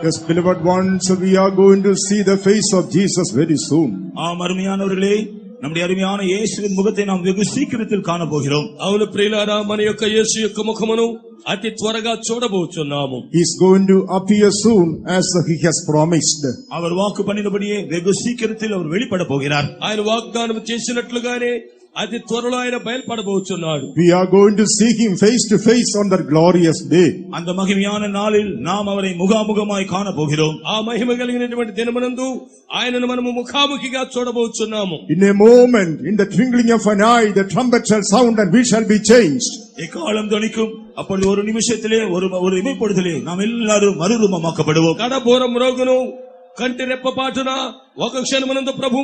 Speaker 2: Yes, beloved ones, we are going to see the face of Jesus very soon.
Speaker 4: ஆம் அருமையானவர்களே, நம்முடைய அருமையான இயேசுவின் முகத்தை நாம் வெகு சீக்கிரத்தில் காண போகிறோம்.
Speaker 8: అవును ప్రియులారా, మన యొక్క యేసు యొక్క ముఖమును అతి త్వరగా చూడబోచున్నాము.
Speaker 2: He is going to appear soon as he has promised.
Speaker 4: அவர் வாக்கு பண்ணினபடியே வெகு சீக்கிரத்தில் அவர் வெளிப்பட போகிறார்.
Speaker 8: ఆయన వాగ్దానం చేసినట్లుగానే అతి త్వరలో ఆయన బయలుపడబోచున్నాడు.
Speaker 2: We are going to see him face to face on that glorious day.
Speaker 4: அந்த மகிமையான நாளில் நாம் அவரை முகாமுகமாய் காண போகிறோம்.
Speaker 8: ఆ మహిమ కలిగినటువంటి దినమునందు ఆయనను మనము ముఖాముఖిగా చూడబోచున్నాము.
Speaker 2: In a moment, in the twinkling of an eye, the trumpet shall sound and we shall be changed.
Speaker 4: எக்காலம் துணிக்கும், அப்பொழுது ஒரு நிமிஷத்திலே ஒரு இமைப்பொழுதிலே நாம் எல்லாரும் மறுரூபமாக்கப்படுவோம்.
Speaker 8: కడబోరం రోగును కంటి రెప్పపాటున ఒక క్షణమునందు ప్రభు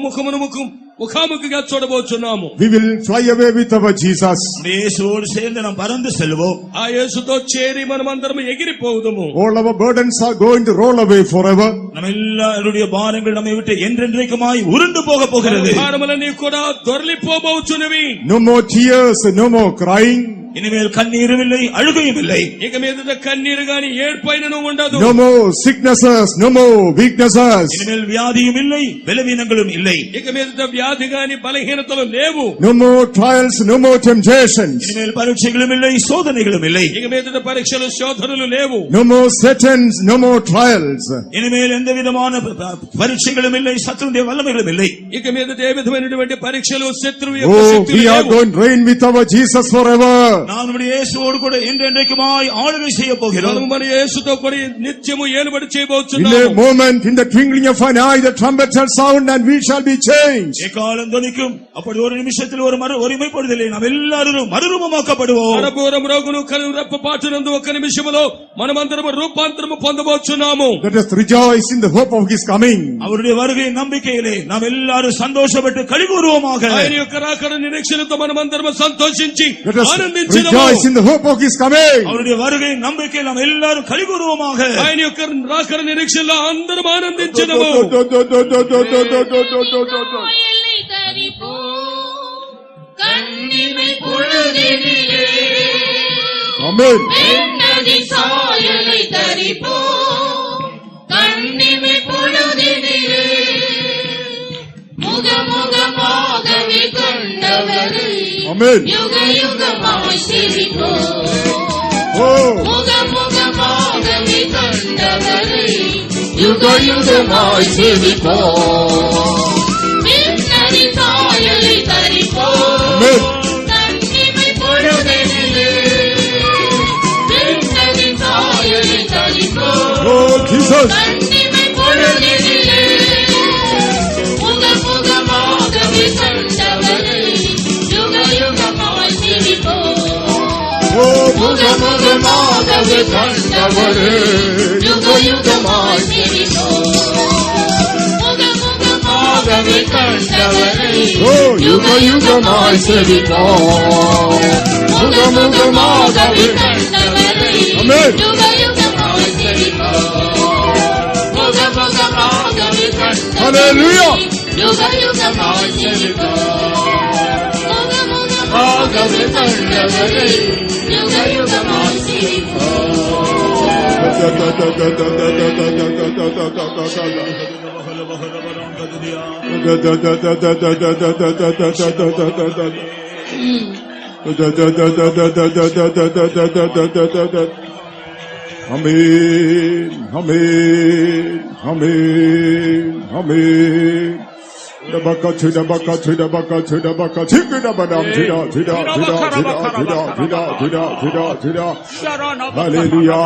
Speaker 8: ముఖాముఖిగా చూడబోచున్నాము.
Speaker 2: We will fly away with our Jesus.
Speaker 4: இயேசுவோடு சேர்ந்து நாம் பறந்து செல்வோம்.
Speaker 8: ఆ యేసుతో చేరి మనమందరం ఎగిరిపోవుదుము.
Speaker 2: All our burdens are going to roll away forever.
Speaker 4: நம்ம எல்லாருடைய பாரங்கள் நம்மை விட்டு என்றென்றைக்குமாய் உருண்டு போக போகிறது.
Speaker 8: భారములన్నీ కూడా దొర్లిపోబోచున్నవి.
Speaker 2: No more tears, no more crying.
Speaker 4: இனிமேல் கண்ணீரும் இல்லை, அழுகையும் இல்லை.
Speaker 8: ఇక మీదట కన్నీరు గాని ఏడ్పైనను ఉండదు.
Speaker 2: No more sicknesses, no more weaknesses.
Speaker 4: இனிமேல் வியாதியும் இல்லை, பலவீனங்களும் இல்லை.
Speaker 8: ఇక మీదట వ్యాధి గాని బలహీనతలు లేవు.
Speaker 2: No more trials, no more temptations.
Speaker 4: இனிமேல் பரீட்சைகளும் இல்லை, சோதனைகளும் இல்லை.
Speaker 8: ఇక మీదట పరీక్షలు శోధనలు లేవు.
Speaker 2: No more Satans, no more trials.
Speaker 4: இனிமேல் எந்த விதமான பரீட்சைகளும் இல்லை, சத்துருடைய வல்லமைகளும் இல்லை.
Speaker 8: ఇక మీదట ఏ విధమైనటువంటి పరీక్షలు శత్రువు
Speaker 2: Oh,
Speaker 8: యొక్క శక్తులు
Speaker 2: we are
Speaker 8: లేవు.
Speaker 2: going to reign with our Jesus forever.
Speaker 4: நாம் நம்முடைய இயேசுவோடு கூட என்றென்றைக்குமாய் ஆளுகை செய்ய போகிறோம்.
Speaker 8: మనము మన యేసుతో కూడా నిత్యము ఏలుబడి
Speaker 2: In
Speaker 8: చేయబోచున్నాము.
Speaker 2: a moment, in the twinkling of an eye, the trumpet shall sound and we shall be changed.
Speaker 4: எக்காலம் துணிக்கும், அப்படி ஒரு நிமிஷத்தில் ஒரு இமைப்படுதலை நாம் எல்லாரும் மறுரூபமாக்கப்படுவோம்.
Speaker 8: కడబోరం రోగును కను రెప్పపాటునందు ఒక నిమిషములో మనమందరము రూపాంతరము పొందబోచున్నాము.
Speaker 2: Let us rejoice in the hope of his coming.
Speaker 4: அவருடைய வருகை நம்பிக்கையிலே நாம் எல்லாரும் சந்தோஷப்பட்டு களிகூறுவோமாக.
Speaker 8: ఆయన యొక్క రాకడ నిరీక్షణతో మనమందరము సంతోషించి
Speaker 2: Let us
Speaker 8: ఆనందించుదాము.
Speaker 2: rejoice in the hope of his coming.
Speaker 4: அவருடைய வருகை நம்பிக்கையில் நாம் எல்லாரும் களிகூறுவோமாக.
Speaker 8: ఆయన యొక్క రాకడ నిరీక్షణలో అందరం ఆనందించుదాము.
Speaker 2: Amen.
Speaker 9: முகமுகமாகவே கண்டவரை
Speaker 2: Amen.
Speaker 9: யுக யுகமாய் சேவிப்போம்.
Speaker 2: Oh.
Speaker 9: முகமுகமாகவே கண்டவரை யுக யுகமாய் சேவிப்போம். விண்ணதின் சாயலை தரிப்போம்.
Speaker 2: Amen.
Speaker 9: கண்ணிமை பொழுதினிலே விண்ணதின் சாயலை தரிப்போம்.
Speaker 2: Oh, Jesus.
Speaker 9: கண்ணிமை பொழுதினிலே முகமுகமாகவே கண்டவரை யுக யுகமாய் சேவிப்போம்.
Speaker 2: Oh,
Speaker 9: முகமுகமாகவே கண்டவரை யுக யுகமாய் சேவிப்போம். முகமுகமாகவே கண்டவரை
Speaker 2: oh,
Speaker 9: யுக யுகமாய் சேவிப்போம். முகமுகமாகவே கண்டவரை
Speaker 2: Amen.
Speaker 9: யுக யுகமாய் சேவிப்போம். முகமுகமாகவே கண்டவரை
Speaker 2: Hallelujah.
Speaker 9: யுக யுகமாய் சேவிப்போம். முகமுகமாகவே கண்டவரை யுக யுகமாய்
Speaker 2: Amen. Amen. Amen. Amen. The baka to the baka to the baka to the baka to the badam to the Hallelujah.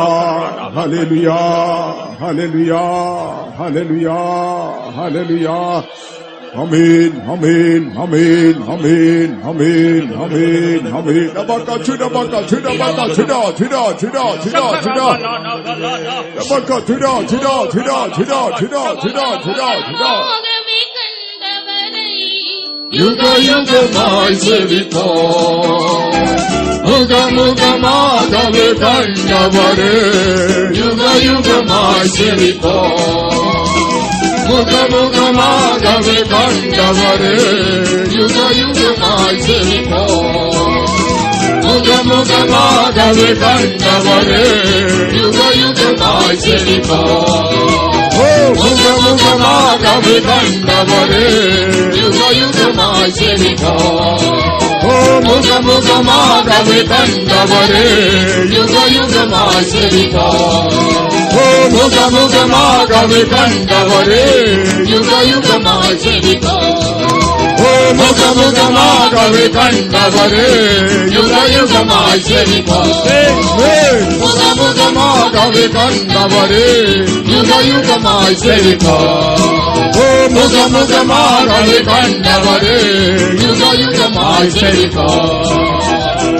Speaker 2: Hallelujah. Hallelujah. Hallelujah. Hallelujah. Amen. Amen. Amen. Amen. Amen. Amen. Amen. The baka to the baka to the baka to the the baka to the
Speaker 9: யுக யுகமாய் சேவிப்போம். முகமுகமாகவே கண்டவரே யுக யுகமாய் சேவிப்போம். முகமுகமாகவே கண்டவரே யுக யுகமாய் சேவிப்போம். முகமுகமாகவே கண்டவரே யுக யுகமாய் சேவிப்போம். முகமுகமாகவே கண்டவரே யுக யுகமாய் சேவிப்போம். முகமுகமாகவே கண்டவரே யுக யுகமாய் சேவிப்போம். முகமுகமாகவே கண்டவரே யுக யுகமாய் செழிப்போம். முகமுகமாகவே கண்டவரே யுக யுகமாய் செழிப்போம். முகமுகமாகவே கண்டவரே யுக யுகமாய் செழிப்போம். முகமுகமாகவே கண்டவரே யுக யுகமாய் செழிப்போம்.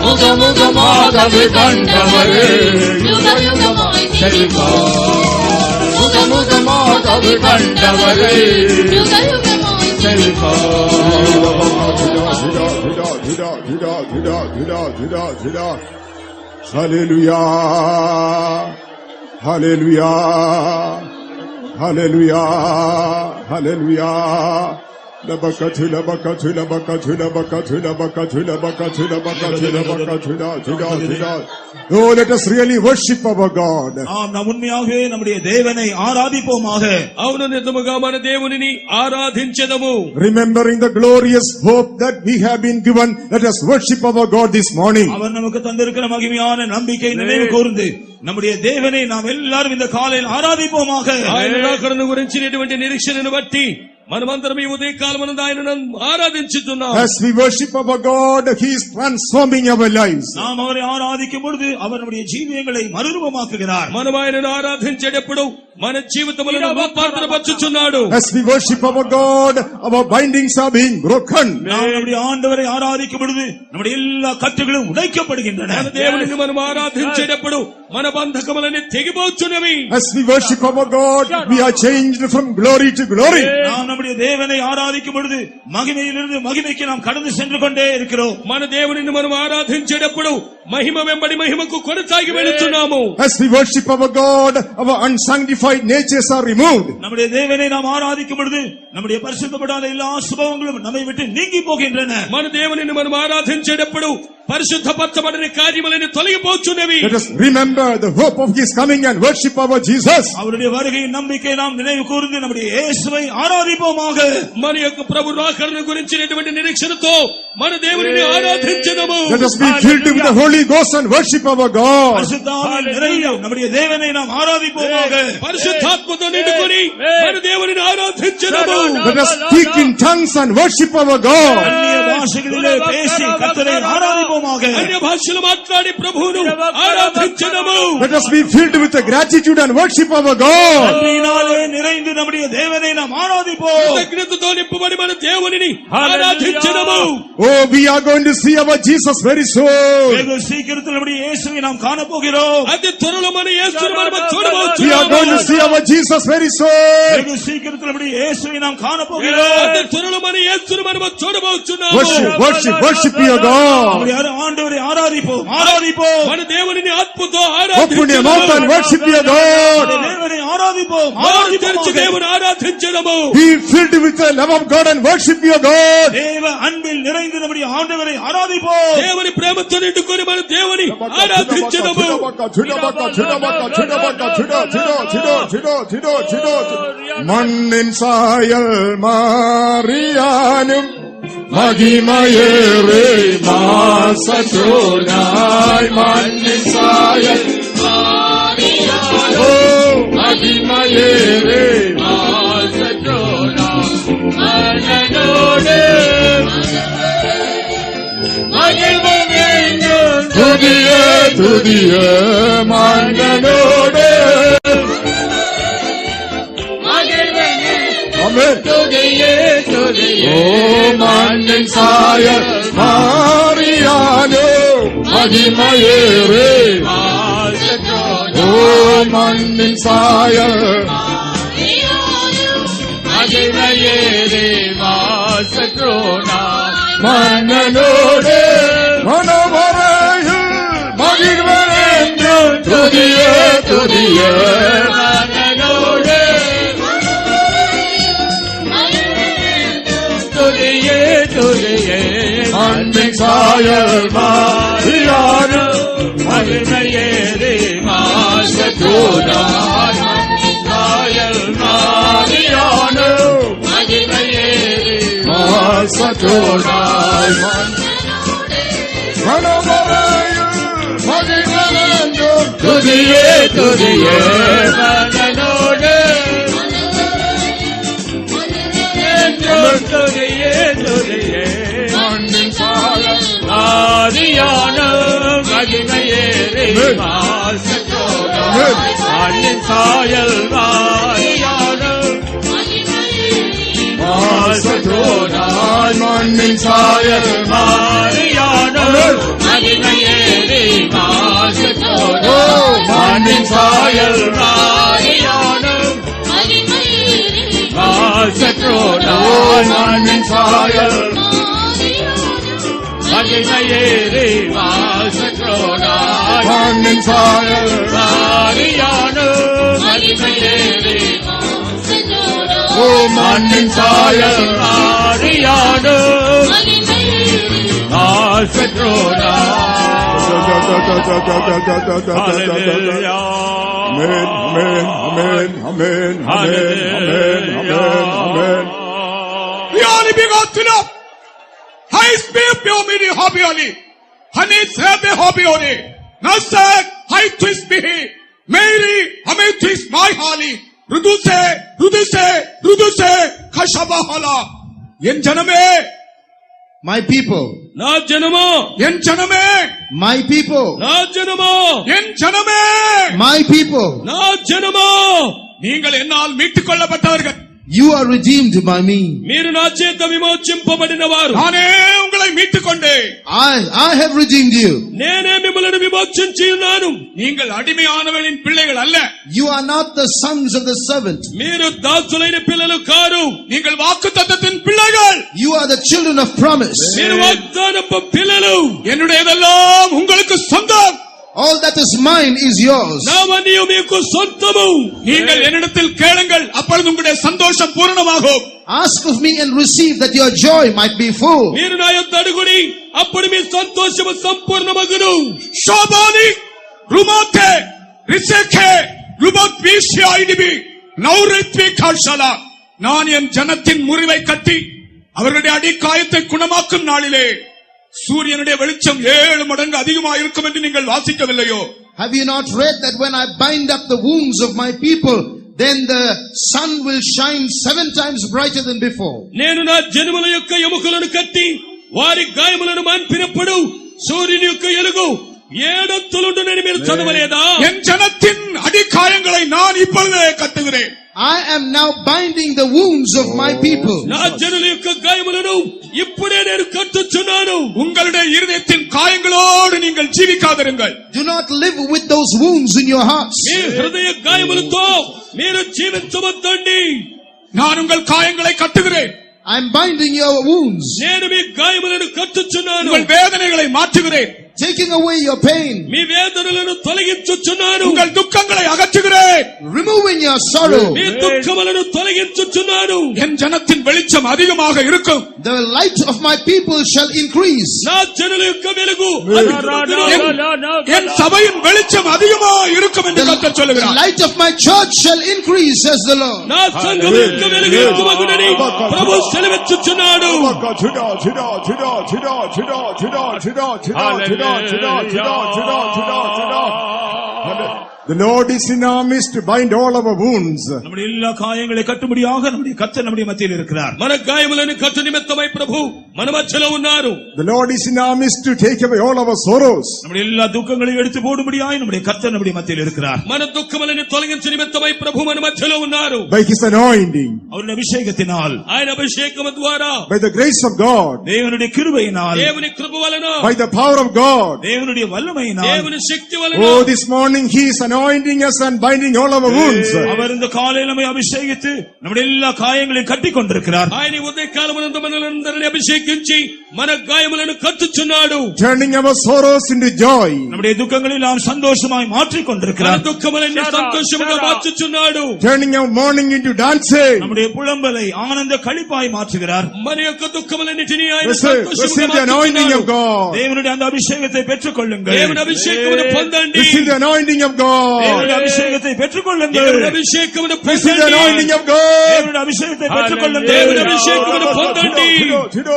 Speaker 9: முகமுகமாகவே கண்டவரே யுக யுகமாய் செழிப்போம். முகமுகமாகவே கண்டவரே யுக யுகமாய்
Speaker 2: Hallelujah, hallelujah, hallelujah, hallelujah. Labakatu, labakatu, labakatu, labakatu, labakatu, labakatu, labakatu, labakatu. Oh, let us really worship our God.
Speaker 4: நாம் உண்மையாகவே நம்முடைய தேவனை ஆராதிப்போமாக.
Speaker 8: అవును నిజముగామన దేవునిని ఆరాధించెదము.
Speaker 2: Remembering the glorious hope that we have been given, let us worship our God this morning.
Speaker 4: அவர் நமக்கு தந்திருக்கிற மகிமையான நம்பிக்கை நினைவு கூர்ந்து நம்முடைய தேவனை நாம் எல்லாரும் இந்த காலையில் ஆராதிப்போமாக.
Speaker 8: ఆయన రాకడను గురించినటువంటి నిరీక్షణను బట్టి మనమందరం ఈ ఉదయకాలమందు ఆయనను ఆరాధించుతున్నాం.
Speaker 2: As we worship our God, He is transforming our lives.
Speaker 4: நாம் அவரை ஆராதிக்கும் பொழுது அவர் நம்முடைய ஜீவியங்களை மறுரூபமாக்குகிறார்.
Speaker 8: మనం ఆయనను ఆరాధించేటప్పుడు మన జీవితములను రూపాంతరపరచుచున్నాడు.
Speaker 2: As we worship our God, our bindings are being broken.
Speaker 4: நாம் நம்முடைய ஆண்டவரை ஆராதிக்கும் பொழுது நம்முடைய எல்லா கட்டுகளும் உடைக்கப்படுகின்றன.
Speaker 8: మన దేవునిని మనం ఆరాధించేటప్పుడు మన బంధకములన్నీ తెగిపోచున్నవి.
Speaker 2: As we worship our God, we are changed from glory to glory.
Speaker 4: நாம் நம்முடைய தேவனை ஆராதிக்கும் பொழுது மகிமையிலிருந்து மகிமைக்கு நாம் கடந்து சென்று கொண்டே இருக்கிறோம்.
Speaker 8: మన దేవునిని మనం ఆరాధించేటప్పుడు మహిమ వెంబడి మహిమకు కొనసాగి వెళుతున్నాము.
Speaker 2: As we worship our God, our unsanctified natures are removed.
Speaker 4: நம்முடைய தேவனை நாம் ஆராதிக்கும் பொழுது நம்முடைய பரிசுத்தப்படாத எல்லா சுபாவங்களும் நம்மை விட்டு நீங்கி போகின்றன.
Speaker 8: మన దేవునిని మనం ఆరాధించేటప్పుడు పరిశుద్ధపరచబడిన కార్యములన్నీ తొలగిపోచున్నవి.
Speaker 2: Let us remember the hope of His coming and worship our Jesus.
Speaker 4: அவருடைய வருகையின் நம்பிக்கை நாம் நினைவு கூர்ந்து நம்முடைய இயேசுவை ஆராதிப்போமாக.
Speaker 8: మన యొక్క ప్రభు రాకడను గురించినటువంటి నిరీక్షణతో మన దేవునిని ఆరాధించెదము.
Speaker 2: Let us be filled with the Holy Ghost and worship our God.
Speaker 4: பரிசுத்தாவியின் நிறைந்து நம்முடைய தேவனை நாம் ஆராதிப்போமாக.
Speaker 8: పరిశుద్ధాత్మతో నిండుకొని మన దేవునిని ఆరాధించెదము.
Speaker 2: Let us speak in tongues and worship our God.
Speaker 4: அந்நிய பாஷைகளிலே பேசி கர்த்தரை ஆராதிப்போமாக.
Speaker 8: అన్య భాషలు మాట్లాడి ప్రభువును ఆరాధించెదము.
Speaker 2: Let us be filled with the gratitude and worship our God.
Speaker 4: நன்றியினாலே நிறைந்து நம்முடைய தேவனை நாம் ஆராதிப்போம்.
Speaker 8: కృతజ్ఞతతో నింపబడి మన దేవునిని ఆరాధించెదము.
Speaker 2: Oh, we are going to see our Jesus very soon.
Speaker 4: வெகு சீக்கிரத்தில் நம்முடைய இயேசுவை நாம் காணப்போகிறோம்.
Speaker 8: అతి త్వరలో మన యేసుని మనం
Speaker 2: We are
Speaker 8: చూడబోతున్నాము.
Speaker 2: going to see our Jesus very soon.
Speaker 4: வெகு சீக்கிரத்தில் நம்முடைய இயேசுவை நாம் காணப்போகிறோம்.
Speaker 8: అతి త్వరలో మన యేసుని మనం చూడబోతున్నాము.
Speaker 2: Worship, worship, worship your God.
Speaker 4: நம்முடைய ஆண்டவரை ஆராதிப்போம், ஆராதிப்போம்.
Speaker 8: మన దేవునిని ఆత్మతో
Speaker 2: Open your mouth and worship your God.
Speaker 4: நம்முடைய தேவனை ஆராதிப்போம்,
Speaker 8: తెరిచి
Speaker 4: ஆராதிப்போம்.
Speaker 8: దేవుని ఆరాధించెదము.
Speaker 2: Be filled with the love of God and worship your God.
Speaker 4: தேவ அன்பில் நிறைந்து நம்முடைய ஆண்டவரை ஆராதிப்போம்.
Speaker 8: దేవుని ప్రేమతో నిండుకొని మన దేవుని ఆరాధించెదము.
Speaker 2: മണ്ണിൻ സായൽ മാറിയാനും മഹിമയേറെ മാസത്തോനായി മണ്ണിൻ സായൽ ഓ മഹിമയേറെ തുതിയ തുതിയ മണ്ണനോട് ഓ മണ്ണിൻ സായ മാറിയാനോ മഹിമയേറെ ഓ മണ്ണിൻ സായ മണ്ണനോട് മനമറയിൽ മകിഴ്വനെന്ന് തുതിയ തുതിയ மண்ணின் சாயல் மாறியானோ மகிமையேறி மாசத்தோனாய் சாயல் மாறியானோ மகிமையேறி மாசத்தோனாய் மனமறையில் மகிழ்வென்றும் துதியே
Speaker 1: துதியே மனனோடு என்றும் துதியே துதியே மண்ணின் சாயல் ஆதியான மகிமையேறி மண்ணின் சாயல் ஆதியான மாசற்றோனாய் மண்ணின் சாயல் மாறியான மகிமையேறி மண்ணின் சாயல் மாறியான மாசற்றோனாய் மண்ணின் சாயல் மகிமையேறி மாசற்றோனாய் மண்ணின் சாயல் மாறியான மகிமையேறி ஓ மண்ணின் சாயல் மாறியான
Speaker 2: Amen, amen, amen, amen, amen, amen, amen, amen.
Speaker 7: Yali bigatına. Hayes be piyomiri habiyali. Hani sebe habiyali. Nasıl hay twist bihi. Mary hame twist my hali. Ruduse kashabahala. En janame.
Speaker 6: My people.
Speaker 8: నా జనమా
Speaker 7: En janame.
Speaker 6: My people.
Speaker 8: నా జనమా
Speaker 7: En janame.
Speaker 6: My people.
Speaker 8: నా జనమా
Speaker 7: நீங்கள் என்னால் மீட்டுக் கொள்ளப்பட்டவர்கள்.
Speaker 6: You are redeemed by me.
Speaker 8: మీరు నా చేత విమోచింపబడిన వారు.
Speaker 7: நானே உங்களை மீட்டுக் கொண்டேன்.
Speaker 6: I have redeemed you.
Speaker 8: నేనే మిమ్మల్ని విమోచించి ఉన్నాను.
Speaker 7: நீங்கள் అడిமையானவளின் பிள்ளைகள் அல்ல.
Speaker 6: You are not the sons of the servant.
Speaker 8: మీరు దాసులైన పిల్లలు కారు.
Speaker 7: நீங்கள் వాక్కుతத்தத்தின் பிள்ளைகள்.
Speaker 6: You are the children of promise.
Speaker 8: మీరు వాగ్దానపు పిల్లలు.
Speaker 7: என்னுடையதெல்லாம் உங்களுக்கு சொந்தம்.
Speaker 6: All that is mine is yours.
Speaker 8: నావన్నీ మీకు సొంతము.
Speaker 7: நீங்கள் என்னிடத்தில் கேளுங்கள், அப்பொழுது உங்களுடைய சந்தோஷம் பூரணமாகும்.
Speaker 6: Ask of me and receive that your joy might be full.
Speaker 8: మీరు నా యొద్ద అడుగుడి, అప్పుడు మీ సంతోషము సంపూర్ణమగును.
Speaker 7: షోబాని రుమాతే రిసెకే ருபத் வீசியாயிடுவி நௌரித்வி காஷாலா. நான் என் ஜனத்தின் முறிவை கட்டி அவர்களுடைய அடிக்காயத்தை குணமாக்கும் நாளிலே சூரியனுடைய வெளிச்சம் 7 மடங்கு அதிகமாக இருக்கும் என்று நீங்கள் வாசிக்கவில்லையோ?
Speaker 6: Have you not read that when I bind up the wounds of my people, then the sun will shine 7 times brighter than before?
Speaker 8: నేను నా జనముల యొక్క ఎముకలను కట్టి వారి గాయములను మాన్పినప్పుడు సూర్యుని యొక్క ఎలుగు 7 అంతలుండునని మీరు చదవలేదా?
Speaker 7: என் ஜனத்தின் அடிக்காயங்களை நான் இப்பொழுதே கட்டுகிறேன்.
Speaker 6: I am now binding the wounds of my people.
Speaker 8: నా జనుల యొక్క గాయములను ఇప్పుడే నేను కట్టుచున్నాను.
Speaker 7: உங்களுடைய இருதயத்தின் காயங்களோடு நீங்கள் ஜீவிக்காதிருங்கள்.
Speaker 6: Do not live with those wounds in your hearts.
Speaker 8: మీ హృదయ గాయములతో మీరు జీవించవద్దండి.
Speaker 7: நான் உங்கள் காயங்களை கட்டுகிறேன்.
Speaker 6: I am binding your wounds.
Speaker 8: నేను మీ గాయములను కట్టుచున్నాను.
Speaker 7: உங்கள் வேதனைகளை மாற்றுகிறேன்.
Speaker 6: Taking away your pain.
Speaker 8: మీ వేదనలను తొలగించుచున్నాను.
Speaker 7: உங்கள் துக்கங்களை அகற்றுகிறேன்.
Speaker 6: Removing your sorrow.
Speaker 8: మీ దుఃఖములను తొలగించుచున్నాను.
Speaker 7: என் ஜனத்தின் வெளிச்சம் அதிகமாக இருக்கும்.
Speaker 6: The light of my people shall increase.
Speaker 8: నా జనుల యొక్క వెలుగు
Speaker 7: என் சபையின் வெளிச்சம் அதிகமாக இருக்கும் என்று கர்த்தர்
Speaker 6: The
Speaker 7: சொல்லுகிறார்.
Speaker 6: light of my church shall increase, says the Lord.
Speaker 8: నా సంఘం యొక్క వెలుగు ఎక్కువగునని ప్రభు సెలవిచ్చుచున్నాడు.
Speaker 2: The Lord is in our midst to bind all our wounds.
Speaker 4: நம்முடைய எல்லா காயங்களை கட்டும்படியாக நம்முடைய கர்த்தர் நம்முடைய மத்தியில் இருக்கிறார்.
Speaker 8: మన గాయములను కట్టు నిమిత్తమై ప్రభు మన మధ్యలో ఉన్నారు.
Speaker 2: The Lord is in our midst to take away all our sorrows.
Speaker 4: நம்முடைய எல்லா துக்கங்களையும் எடுத்து போடும்படியாக நம்முடைய கர்த்தர் நம்முடைய மத்தியில் இருக்கிறார்.
Speaker 8: మన దుఃఖములను తొలగించు నిమిత్తమై ప్రభు మన మధ్యలో ఉన్నారు.
Speaker 2: By His anointing,
Speaker 4: அவருடைய அபிஷேகத்தினால்,
Speaker 8: ఆయన అభిషేకము ద్వారా,
Speaker 2: by the grace of God,
Speaker 4: தேவனுடைய கிருபையினால்,
Speaker 8: దేవుని కృప వలన,
Speaker 2: by the power of God.
Speaker 4: தேவனுடைய வல்லமையினால்,
Speaker 8: దేవుని శక్తి వలన,
Speaker 2: Oh, this morning He is anointing us and binding all our wounds.
Speaker 4: அவர் இந்த காலையில் நம்மை அபிஷேகித்து நம்முடைய எல்லா காயங்களையும் கட்டிக் கொண்டிருக்கிறார்.
Speaker 8: ఆయన ఉదయ కాలమునందు మనలందరినీ అభిషేకించి మన గాయములను కట్టుచున్నాడు.
Speaker 2: Turning our sorrows into joy.
Speaker 4: நம்முடைய துக்கங்களை நாம் சந்தோஷமாய் மாற்றிக்
Speaker 8: మన
Speaker 4: கொண்டிருக்கிறார்.
Speaker 8: దుఃఖములన్నీ సంతోషముగా మార్చుచున్నాడు.
Speaker 2: Turning our mourning into dancing.
Speaker 4: நம்முடைய புலம்பலை ஆனந்த களிப்பாய் மாற்றுகிறார்.
Speaker 8: మన యొక్క దుఃఖములన్నిటినీ ఆయన
Speaker 2: Receive
Speaker 8: సంతోషముగా
Speaker 2: the anointing of
Speaker 8: మార్చుచున్నాడు.
Speaker 2: God.
Speaker 4: தேவனுடைய அந்த அபிஷேகத்தை பெற்றுக் கொள்ளுங்கள்.
Speaker 8: దేవుని అభిషేకమును పొందండి.
Speaker 2: Receive the anointing of God.
Speaker 4: தேவனுடைய அபிஷேகத்தை பெற்றுக் கொள்ளுங்கள்.
Speaker 8: దేవుని అభిషేకమును
Speaker 2: Receive the
Speaker 8: పొందండి.
Speaker 2: anointing of God.
Speaker 4: தேவனுடைய அபிஷேகத்தை பெற்றுக் கொள்ளுங்கள்.
Speaker 8: దేవుని అభిషేకమును పొందండి.
Speaker 2: Chido.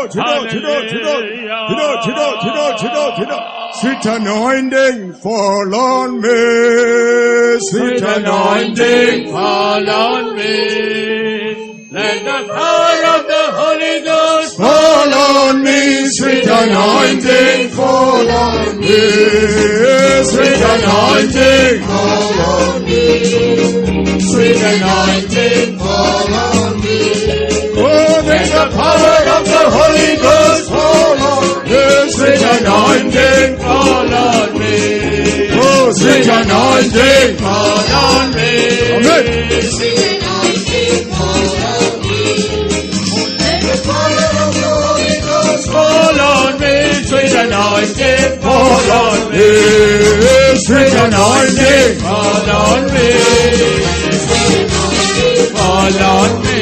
Speaker 2: Sweet anointing fall on me.
Speaker 1: Sweet anointing fall on me. Let the power of the Holy Ghost
Speaker 2: Fall on me. Sweet anointing fall on me. Sweet anointing fall on me.
Speaker 1: Sweet anointing fall on me.
Speaker 2: Oh, let the power of the Holy Ghost fall on me. Sweet anointing
Speaker 1: Fall on me.
Speaker 2: Oh, sweet anointing
Speaker 1: Fall on me.
Speaker 2: Amen.
Speaker 9: Sweet anointing fall on me. Let the power of the Holy Ghost
Speaker 1: Fall on me. Sweet anointing fall on me.
Speaker 2: Sweet anointing
Speaker 1: Fall on me. Fall on me.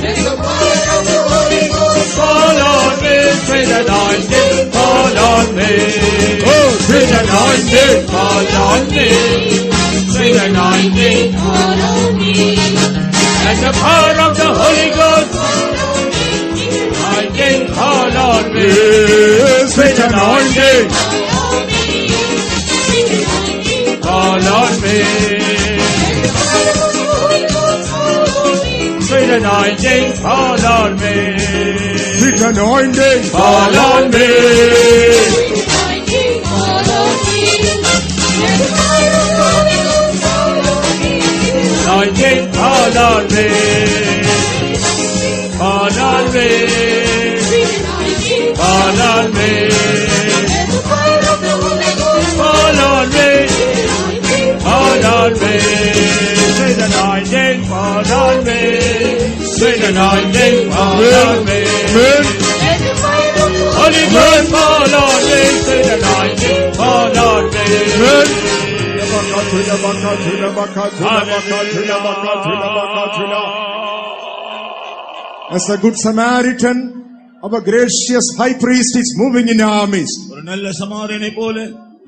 Speaker 9: let the power of the Holy Ghost
Speaker 1: Fall on me. Sweet anointing fall on me.
Speaker 2: Oh, sweet anointing
Speaker 1: Fall on me. Sweet anointing.
Speaker 9: fall on me.
Speaker 1: And the power of the Holy Ghost anointing fall on me.
Speaker 2: Sweet anointing
Speaker 1: Fall on me. Sweet anointing fall on me.
Speaker 2: Sweet anointing
Speaker 1: Fall on me. Anointing fall on me. Fall on me. Fall on me. Fall on me. Fall on me. Sweet anointing fall on me. Sweet anointing fall on me.
Speaker 2: Amen.
Speaker 1: Holy Ghost fall on me. Sweet anointing fall on me.
Speaker 2: As a good Samaritan, our gracious high priest is moving in our midst.
Speaker 4: ஒரு நல்ல சமாரியனை போல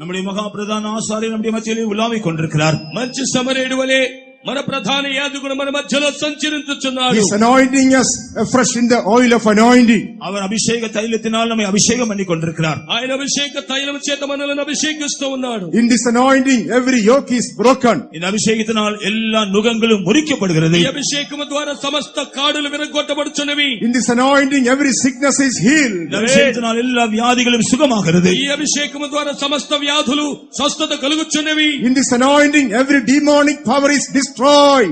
Speaker 4: நம்முடைய மகா பிரதான ஆசாரியர் நம்முடைய மத்தியிலே உலாவிக் கொண்டிருக்கிறார்.
Speaker 8: మంచి సమరయుడు వలె మన ప్రధాన యాజకుడు మన మధ్యలో సంచరించుచున్నాడు.
Speaker 2: He is anointing us afresh in the oil of anointing.
Speaker 4: அவர் அபிஷேக தைலத்தினால் நம்மை அபிஷேகம் பண்ணி கொண்டிருக்கிறார்.
Speaker 8: ఆయన అభిషేక తైలం చేత మనల్ని అభిషేకిస్తూ ఉన్నాడు.
Speaker 2: In this anointing, every yoke is broken.
Speaker 4: இந்த அபிஷேகத்தினால் எல்லா நுகங்களும் முறிக்கப்படுகிறது.
Speaker 8: ఈ అభిషేకము ద్వారా సమస్త కాడులు విరగొట్టబడుచున్నవి.
Speaker 2: In this anointing, every sickness is healed.
Speaker 4: இந்த அபிஷேகத்தினால் எல்லா வியாதிகளும் சுகமாகிறது.
Speaker 8: ఈ అభిషేకము ద్వారా సమస్త వ్యాధులు స్వస్థత కలుగుచున్నవి.
Speaker 2: In this anointing, every demonic power is destroyed.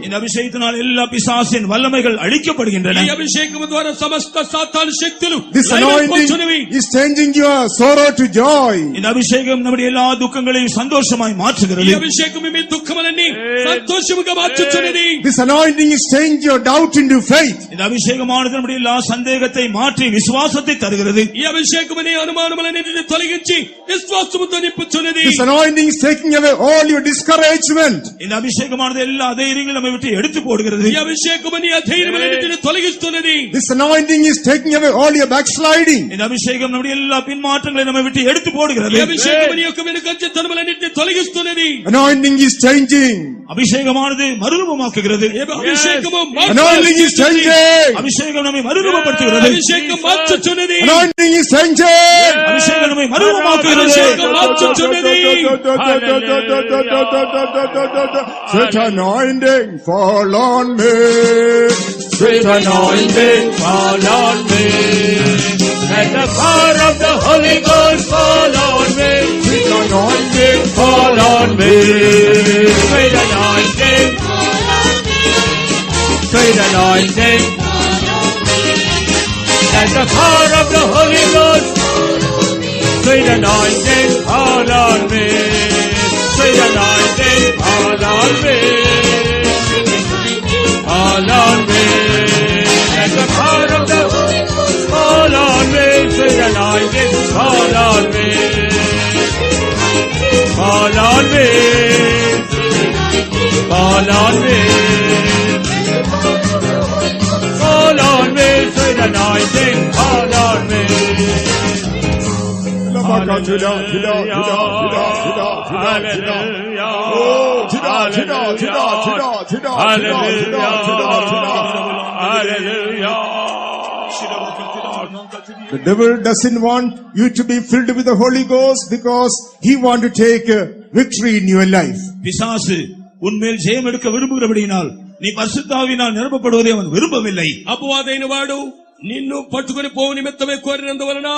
Speaker 4: இந்த அபிஷேகத்தினால் எல்லா பிசாசின் வல்லமைகள் அழிக்கப்படுகின்றன.
Speaker 8: ఈ అభిషేకము ద్వారా సమస్త సాతాను శక్తులు
Speaker 2: This
Speaker 8: లయమైపోచున్నవి.
Speaker 2: anointing is changing your sorrow to joy.
Speaker 4: இந்த அபிஷேகம் நம்முடைய எல்லா துக்கங்களையும் சந்தோஷமாய்
Speaker 8: ఈ
Speaker 4: மாற்றுகிறது.
Speaker 8: అభిషేకము మీ దుఃఖములన్నీ సంతోషముగా మార్చుచున్నది.
Speaker 2: This anointing is changing your doubt into faith.
Speaker 4: இந்த அபிஷேகமானது நம்முடைய எல்லா சந்தேகத்தை மாற்றி விசுவாசத்தை தருகிறது.
Speaker 8: ఈ అభిషేకముని అనుమానములన్నిటిని తొలగించి విశ్వాసముతో నింపుచున్నది.
Speaker 2: This anointing is taking away all your discouragement.
Speaker 4: இந்த அபிஷேகமானது எல்லா தைரியங்களும் நம்மை விட்டு எடுத்து போடுகிறது.
Speaker 8: ఈ అభిషేకముని అధైర్యములన్నిటిని తొలగిస్తున్నది.
Speaker 2: This anointing is taking away all your backsliding.
Speaker 4: இந்த அபிஷேகம் நம்முடைய எல்லா பின்மாற்றங்களை நம்மை விட்டு எடுத்து போடுகிறது.
Speaker 8: ఈ అభిషేకముని యొక్క వెనుకంజతనములన్నిటిని తొలగిస్తున్నది.
Speaker 2: Anointing is changing.
Speaker 4: அபிஷேகமானது மறுரூபமாக்குகிறது.
Speaker 8: ఈ అభిషేకము
Speaker 2: Anointing is changing.
Speaker 4: அபிஷேகம் நம்மை மறுரூபப்படுத்துகிறது.
Speaker 8: అభిషేకం మార్చుచున్నది.
Speaker 2: Anointing is changing.
Speaker 4: அபிஷேகம் நம்மை மறுரூபமாக்குகிறது.
Speaker 8: అభిషేకం మార్చుచున్నది.
Speaker 2: Sweet anointing fall on me.
Speaker 1: Sweet anointing fall on me. Let the power of the Holy Ghost fall on me.
Speaker 2: Sweet anointing
Speaker 1: Fall on me. Sweet anointing. Sweet anointing. Let the power of the Holy Ghost. Sweet anointing fall on me. Sweet anointing fall on me. Fall on me. Let the power of the Holy Ghost fall on me. Sweet anointing fall on me. Fall on me. Fall on me. Fall on me. Sweet anointing fall on me.
Speaker 2: The devil doesn't want you to be filled with the Holy Ghost because he wants to take victory in your life.
Speaker 4: பிசாசு உன்மேல் ஜெயம் எடுக்க விரும்புகிறபடியினால் நீ பரிசுத்தாவினால் நிரப்பப்படுவதை அவன் விரும்பவில்லை.
Speaker 8: అపవాదైన వాడు నిన్ను పట్టుకొని పోవు నిమిత్తమే కోరినందువలన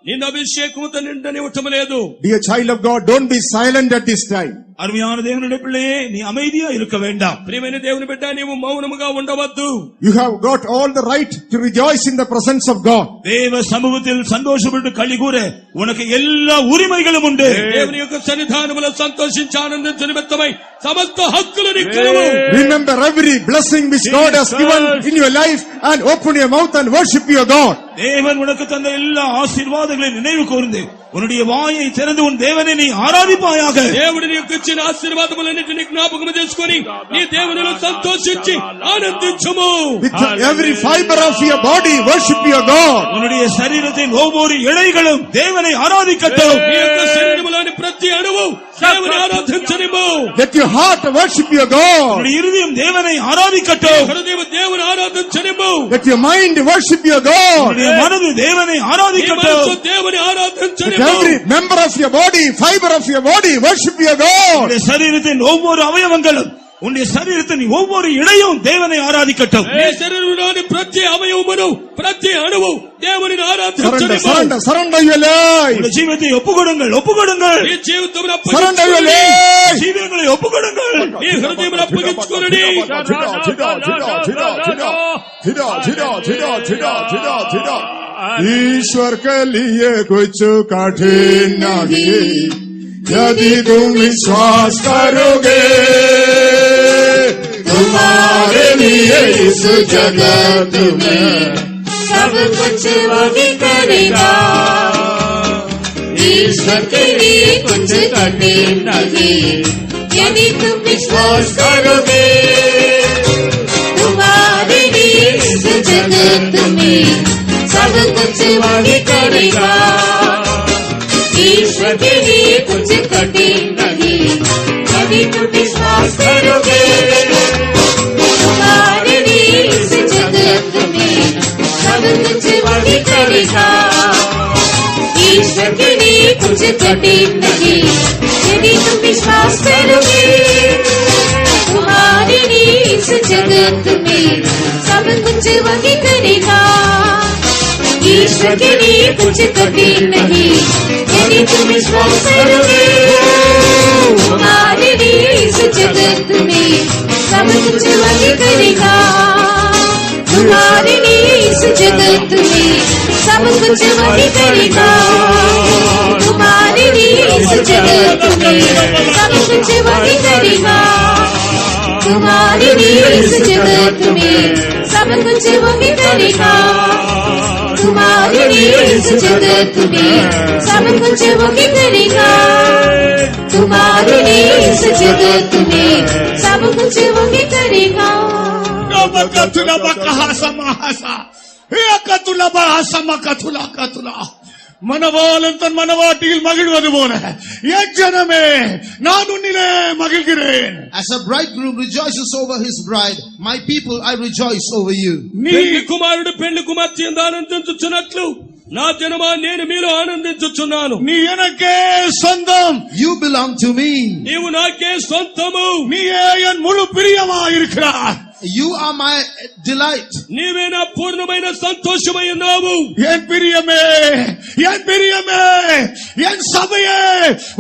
Speaker 8: నిన్ను అభిషేకముతో నిండనివ్వటం లేదు.
Speaker 2: Dear child of God, don't be silent at this time.
Speaker 4: அருமையான தேவனுடைய பிள்ளையே, நீ அமைதியா இருக்க வேண்டாம்.
Speaker 8: ప్రియమైన దేవుని బిడ్డ, నీవు మౌనముగా ఉండవద్దు.
Speaker 2: You have got all the right to rejoice in the presence of God.
Speaker 4: தேவ சமூகத்தில் சந்தோஷப்பட்டு களிகூர உனக்கு எல்லா உரிமைகளும் உண்டு.
Speaker 8: దేవుని యొక్క సన్నిధానములో సంతోషించి ఆనందించు నిమిత్తమై సమస్త హక్కులు నీకు కలవు.
Speaker 2: Remember every blessing which God has given in your life and open your mouth and worship your God.
Speaker 4: தேவன் உனக்கு தந்த எல்லா ஆசீர்வாதங்களையும் நினைவு கூர்ந்து உன்னுடைய வாயை திறந்து உன் தேவனை நீ ஆராதிப்பாயாக.
Speaker 8: దేవుడు నీకు ఇచ్చిన ఆశీర్వాదములన్నిటిని జ్ఞాపకం చేసుకొని నీ దేవునిలో సంతోషించి ఆనందించుము.
Speaker 2: With every fiber of your body worship your God.
Speaker 4: உன்னுடைய சரீரத்தின் ஒவ்வொரு இழைகளும் தேவனை ஆராதிக்கட்டும்.
Speaker 8: నీ యొక్క శరీరములోని ప్రతి అణువు దేవుని ఆరాధించనిము.
Speaker 2: Let your heart worship your God.
Speaker 4: உன்னுடைய இருதயம் தேவனை ஆராதிக்கட்டும்.
Speaker 8: హృదయం దేవుని ఆరాధించనిము.
Speaker 2: Let your mind worship your God.
Speaker 4: உன்னுடைய மனது தேவனை
Speaker 8: నీ
Speaker 4: ஆராதிக்கட்டும்.
Speaker 8: మనసు దేవుని ఆరాధించనిము.
Speaker 2: Let every member of your body, fiber of your body worship your God.
Speaker 4: உன்னுடைய சரீரத்தின் ஒவ்வொரு அவயவங்களும் உன்னுடைய சரீரத்தின் ஒவ்வொரு இழையும் தேவனை ஆராதிக்கட்டும்.
Speaker 8: నీ శరీరంలోని ప్రతి అవయవమును ప్రతి అణువు దేవుని
Speaker 2: Surrender,
Speaker 8: ఆరాధించనిము.
Speaker 2: surrender, surrender your life.
Speaker 4: உன்னுடைய ஜீவியத்தை ஒப்புக்கொடுங்கள், ஒப்புக்கொடுங்கள்.
Speaker 8: నీ జీవితమును
Speaker 2: Surrender your
Speaker 8: అప్పగించుకోండి.
Speaker 2: life.
Speaker 4: ஜீவியங்களை ஒப்புக்கொடுங்கள்.
Speaker 8: నీ హృదయమును అప్పగించుకోండి.
Speaker 2: ईश्वर के लिए कुछ कठिन नहीं यदि तुम विश्वास करोगे तुम्हारे लिए इस जगत में
Speaker 9: सब कुछ वही करेगा। ईश्वर के लिए कुछ कठिन नहीं यदि तुम विश्वास करोगे तुम्हारे लिए इस जगत में सब कुछ वही करेगा। ईश्वर के लिए कुछ कठिन नहीं यदि तुम विश्वास करोगे तुम्हारे लिए इस जगत में सब कुछ वही करेगा। ईश्वर के लिए कुछ कठिन नहीं यदि तुम विश्वास करोगे तुम्हारे लिए इस जगत में सब कुछ वही करेगा। ईश्वर के लिए कुछ कठिन नहीं यदि तुम विश्वास करोगे तुम्हारे लिए इस जगत में सब कुछ वही करेगा। तुम्हारे लिए इस जगत में सब कुछ वही करेगा। तुम्हारे लिए इस जगत में सब कुछ वही करेगा। तुम्हारे लिए इस जगत में सब कुछ वही करेगा। तुम्हारे लिए इस जगत में सब कुछ वही करेगा। तुम्हारे लिए इस जगत में सब कुछ वही करेगा।
Speaker 7: மணவாளன் தன் மணவாட்டியில் மகிழ்வது போல என் ஜனமே நான் உன்னிலே மகிழ்கிறேன்.
Speaker 10: As a bridegroom rejoices over his bride, my people, I rejoice over you.
Speaker 8: పెళ్లి కుమారుడు పెళ్లి కుమార్తె యందు ఆనందించుచున్నట్లు నా జనమా నేను మీలో ఆనందించుచున్నాను.
Speaker 7: நீ எனக்கே சொந்தம்.
Speaker 10: You belong to me.
Speaker 8: నీవు నాకే సొంతము.
Speaker 7: நீயே என் முழு பிரியமாயிருக்கிறாய்.
Speaker 10: You are my delight.
Speaker 8: నీవే నా పూర్ణమైన సంతోషమై ఉన్నావు.
Speaker 7: என் பிரியமே, என் பிரியமே, என் சபையே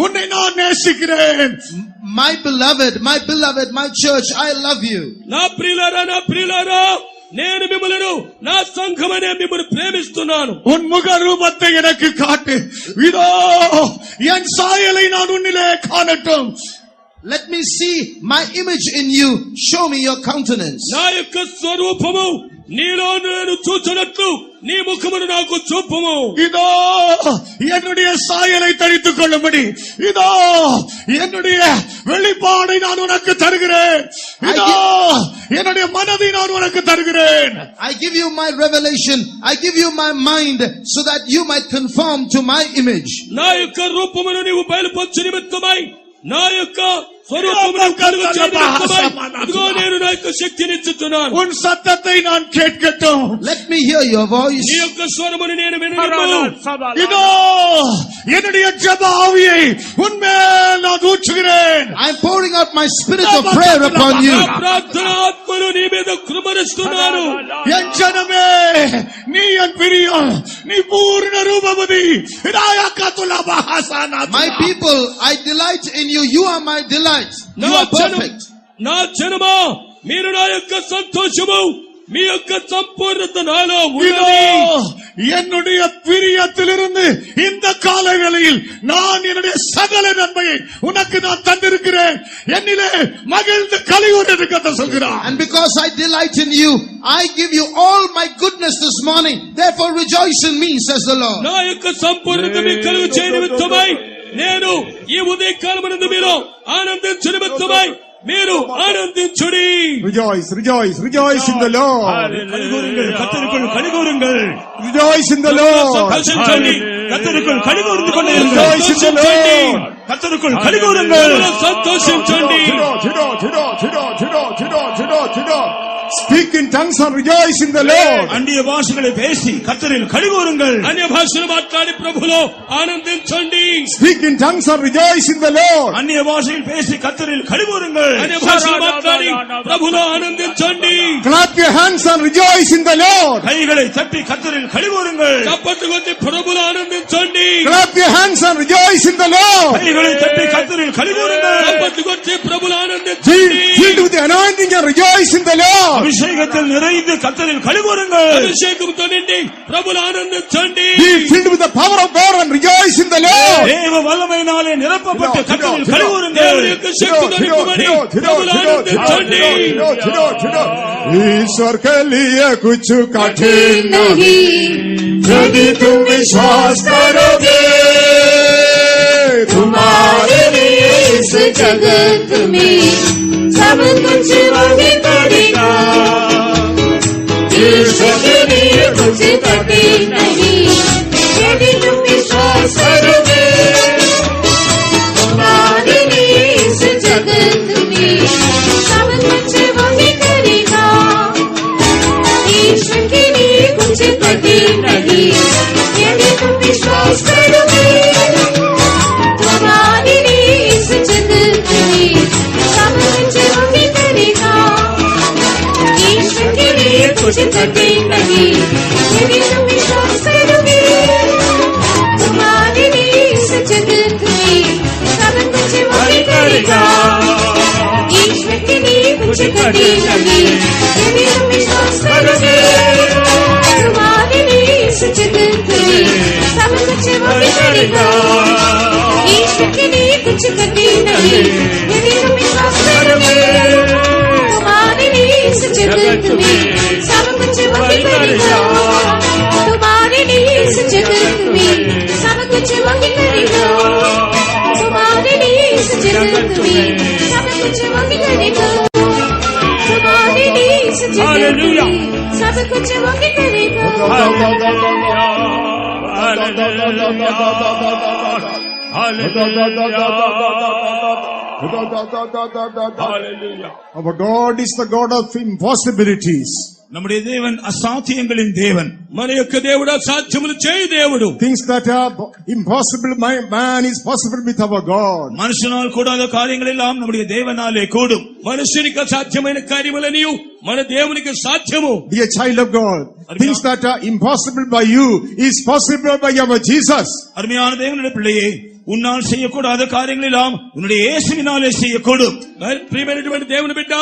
Speaker 7: உன்னை நான் நேசிக்கிறேன்.
Speaker 10: My beloved, my beloved, my church, I love you.
Speaker 8: నా ప్రియులారా, నా ప్రియులారా, నేను మిమ్మల్ని నా సంఘమనే మిమ్మల్ని ప్రేమిస్తున్నాను.
Speaker 7: உன் முக ரூபத்தை எனக்கு காட்டு. இதோ என் சாயலை நான் உன்னிலே காணட்டும்.
Speaker 10: Let me see my image in you. Show me your countenance.
Speaker 8: నా యొక్క స్వరూపము నీలో నేను చూచినట్లు నీ ముఖమును నాకు చూపుము.
Speaker 7: இதோ என்னுடைய சாயலை தரித்துக் கொள்ளும்படி இதோ என்னுடைய வெளிப்பாடை நான் உனக்கு தருகிறேன். இதோ என்னுடைய மனதை நான் உனக்கு தருகிறேன்.
Speaker 10: I give you my revelation. I give you my mind so that you might conform to my image.
Speaker 8: నా యొక్క రూపమును నీవు బయలుపరచు నిమిత్తమై నా యొక్క స్వరూపమును కలుగు చేయనిమిత్తమై ఇదిగో నేను నా యొక్క శక్తిని ఇచ్చుచున్నాను.
Speaker 7: உன் சத்தத்தை நான் கேட்கட்டும்.
Speaker 10: Let me hear your voice.
Speaker 8: నీ యొక్క స్వరమును నేను విననిమ్ము.
Speaker 7: இதோ என்னுடைய ஜெப ஆவியை உன்மேல் நான் ஊற்றுகிறேன்.
Speaker 10: I am pouring out my spirit of prayer upon you.
Speaker 8: నా ప్రార్థన ఆత్మను నీ మీద కుమ్మరిస్తున్నాను.
Speaker 7: என் ஜனமே, நீ என் பிரியம், நீ பூர்ண Rupavati.
Speaker 10: My people, I delight in you. You are my delight. You are perfect.
Speaker 8: నా జనమా, మీరు నా యొక్క సంతోషము, మీ యొక్క సంపూర్ణత నాలో ఉన్నది.
Speaker 7: என்னுடைய பிரியத்திலிருந்து இந்த காலவேளையில் நான் என்னுடைய சகல நன்மையை உனக்கு நான் தந்திருக்கிறேன். என்னிலே மகிழ்ந்து கலிகூர்ந்து கத்த சொல்கிறார்.
Speaker 10: And because I delight in you, I give you all my goodness this morning. Therefore rejoice in me, says the Lord.
Speaker 8: నా యొక్క సంపూర్ణత మీకు కలుగు చేయని నిమిత్తమై నేను ఈ ఉదయకాలమందు మీలో ఆనందించు నిమిత్తమై మీరు ఆనందించుడి.
Speaker 7: Rejoice, rejoice, rejoice in the Lord.
Speaker 1: கலிகூருங்கள், கர்த்தருக்குள் கலிகூருங்கள்.
Speaker 7: Rejoice in the Lord.
Speaker 8: సంతోషించండి.
Speaker 1: கர்த்தருக்குள் கலிகூர்ந்து கொண்டிருங்கள்.
Speaker 7: Rejoice in the Lord.
Speaker 1: கர்த்தருக்குள் கலிகூருங்கள்.
Speaker 8: సంతోషించండి.
Speaker 7: Speak in tongues and rejoice in the Lord.
Speaker 1: அந்நிய பாஷைகளை பேசி கர்த்தரில் கலிகூருங்கள்.
Speaker 8: అన్య భాషలు మాట్లాడి ప్రభులో ఆనందించండి.
Speaker 7: Speak in tongues and rejoice in the Lord.
Speaker 1: அந்நிய பாஷையில் பேசி கர்த்தரில் கலிகூருங்கள்.
Speaker 8: అన్య భాషలు మాట్లాడి ప్రభులో ఆనందించండి.
Speaker 7: Clap your hands and rejoice in the Lord.
Speaker 1: கைகளை தட்டி கர்த்தரில் கலிகூருங்கள்.
Speaker 8: చప్పట్లు కొట్టి ప్రభులో ఆనందించండి.
Speaker 7: Clap your hands and rejoice in the Lord.
Speaker 1: கைகளை தட்டி கர்த்தரில் கலிகூருங்கள்.
Speaker 8: చప్పట్లు కొట్టి ప్రభులో ఆనందించండి.
Speaker 7: Filled with the anointing and rejoice in the Lord.
Speaker 1: அபிஷேகத்தில் நிறைந்து கர்த்தரில் கலிகூருங்கள்.
Speaker 8: అభిషేకంతో నిండి ప్రభులో ఆనందించండి.
Speaker 7: Be filled with the power of God and rejoice in the Lord.
Speaker 1: தேவ வல்லமையினாலே நிரப்பப்பட்டு கர்த்தரில்
Speaker 8: దేవుని
Speaker 1: கலிகூருங்கள்.
Speaker 8: యొక్క శక్తితో నింపబడి ప్రభులో ఆనందించండి.
Speaker 7: ईश्वर के लिए कुछ कठिन
Speaker 9: नहीं,
Speaker 7: यदि तुम विश्वास करोगे
Speaker 9: तुम्हारे लिए इस जगत में सब कुछ वही करेगा. ईश्वर के लिए कुछ कठिन नहीं, यदि तुम विश्वास करोगे तुम्हारे लिए इस जगत में सब कुछ वही करेगा. ईश्वर के लिए कुछ कठिन नहीं, यदि तुम विश्वास करोगे तुम्हारे लिए इस जगत में सब कुछ वही करेगा. ईश्वर के लिए कुछ कठिन नहीं, यदि तुम विश्वास करोगे तुम्हारे लिए इस जगत में सब कुछ वही करेगा. ईश्वर के लिए कुछ कठिन नहीं, यदि तुम विश्वास करोगे तुम्हारे लिए इस जगत में सब कुछ वही करेगा. ईश्वर के लिए कुछ कठिन नहीं, यदि तुम विश्वास करोगे तुम्हारे लिए इस जगत में सब कुछ वही करेगा. तुम्हारे लिए इस जगत में सब कुछ वही करेगा. तुम्हारे लिए इस जगत में सब कुछ वही करेगा. तुम्हारे लिए इस जगत में सब कुछ वही करेगा.
Speaker 7: Our God is the God of impossibilities.
Speaker 1: நம்முடைய தேவன் அசாத்தியங்களின் தேவன்.
Speaker 8: మన యొక్క దేవుడు అసాధ్యములు చేయు దేవుడు.
Speaker 7: Things that are impossible, man is possible with our God.
Speaker 1: மனுஷனால் கூடாத காரியங்கள் எல்லாம் நம்முடைய தேவனாலே கூடும்.
Speaker 8: మనుషునికి అసాధ్యమైన కార్యములని మన దేవునికి సాధ్యము.
Speaker 7: Be a child of God. Things that are impossible by you is possible by our Jesus.
Speaker 1: அருமையான தேவனுடைய பிள்ளையே, உன்னால் செய்யக்கூடாத காரியங்கள் எல்லாம் உன்னுடைய இயேசுவினாலே செய்யக்கூடும்.
Speaker 8: ప్రియమైనటువంటి దేవుని బిడ్డ,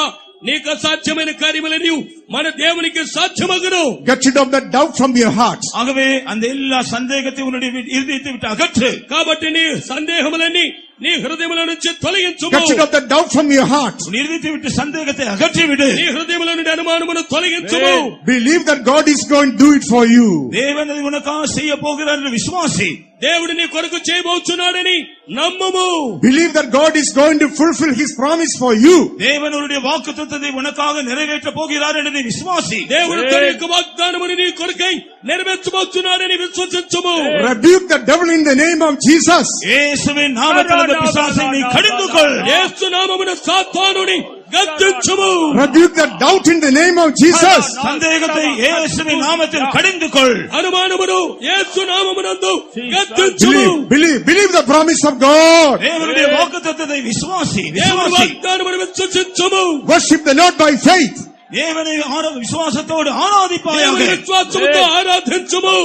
Speaker 8: నీకు అసాధ్యమైన కార్యములని మన దేవునికి సాధ్యమగును.
Speaker 7: Get rid of that doubt from your heart.
Speaker 1: ஆகவே அந்த எல்லா சந்தேகத்தை உன்னுடைய இதயத்தை விட்டு அகற்று.
Speaker 8: కాబట్టి నీ సందేహములన్నీ నీ హృదయముల నుంచి తొలగించుము.
Speaker 7: Get rid of that doubt from your heart.
Speaker 1: உன் இதயத்தை விட்டு சந்தேகத்தை அகற்றி விடு.
Speaker 8: నీ హృదయముల నుండి అనుమానమును తొలగించుము.
Speaker 7: Believe that God is going to do it for you.
Speaker 1: தேவன் அதை உனக்காக செய்ய போகிறார் என்று விசுவாசி.
Speaker 8: దేవుడు నీ కొరకు చేయబోతున్నాడని నమ్ముము.
Speaker 1: Believe that God is going to fulfill His promise for you.
Speaker 4: தேவனுடைய வாக்குத்தத்தத்தை உனக்காக நிறைவேற்ற போகிறார் என்று விசுவாசி.
Speaker 8: దేవుడు తన యొక్క వాగ్దానమును నీ కొరకై నెరవేర్చబోతున్నాడని విశ్వసించుము.
Speaker 1: Rebuke the devil in the name of Jesus.
Speaker 4: இயேசுவின் நாமத்தில் அந்த பிசாசை நீ கடிந்துகொள்.
Speaker 8: యేసు నామమున సాతానుని గద్దించుము.
Speaker 1: Rebuke the doubt in the name of Jesus.
Speaker 4: சந்தேகத்தை இயேசுவின் நாமத்தில் கடிந்துகொள்.
Speaker 8: అనుమానమును యేసు నామమునందు గద్దించుము.
Speaker 1: Believe the promise of God.
Speaker 4: தேவனுடைய வாக்குத்தத்தத்தை விசுவாசி.
Speaker 8: దేవుని వాగ్దానమును విశ్వసించుము.
Speaker 1: Worship the Lord by faith.
Speaker 4: தேவனை விசுவாசத்தோடு ஆராதிப்பாயாக.
Speaker 8: విశ్వాసముతో ఆరాధించుము.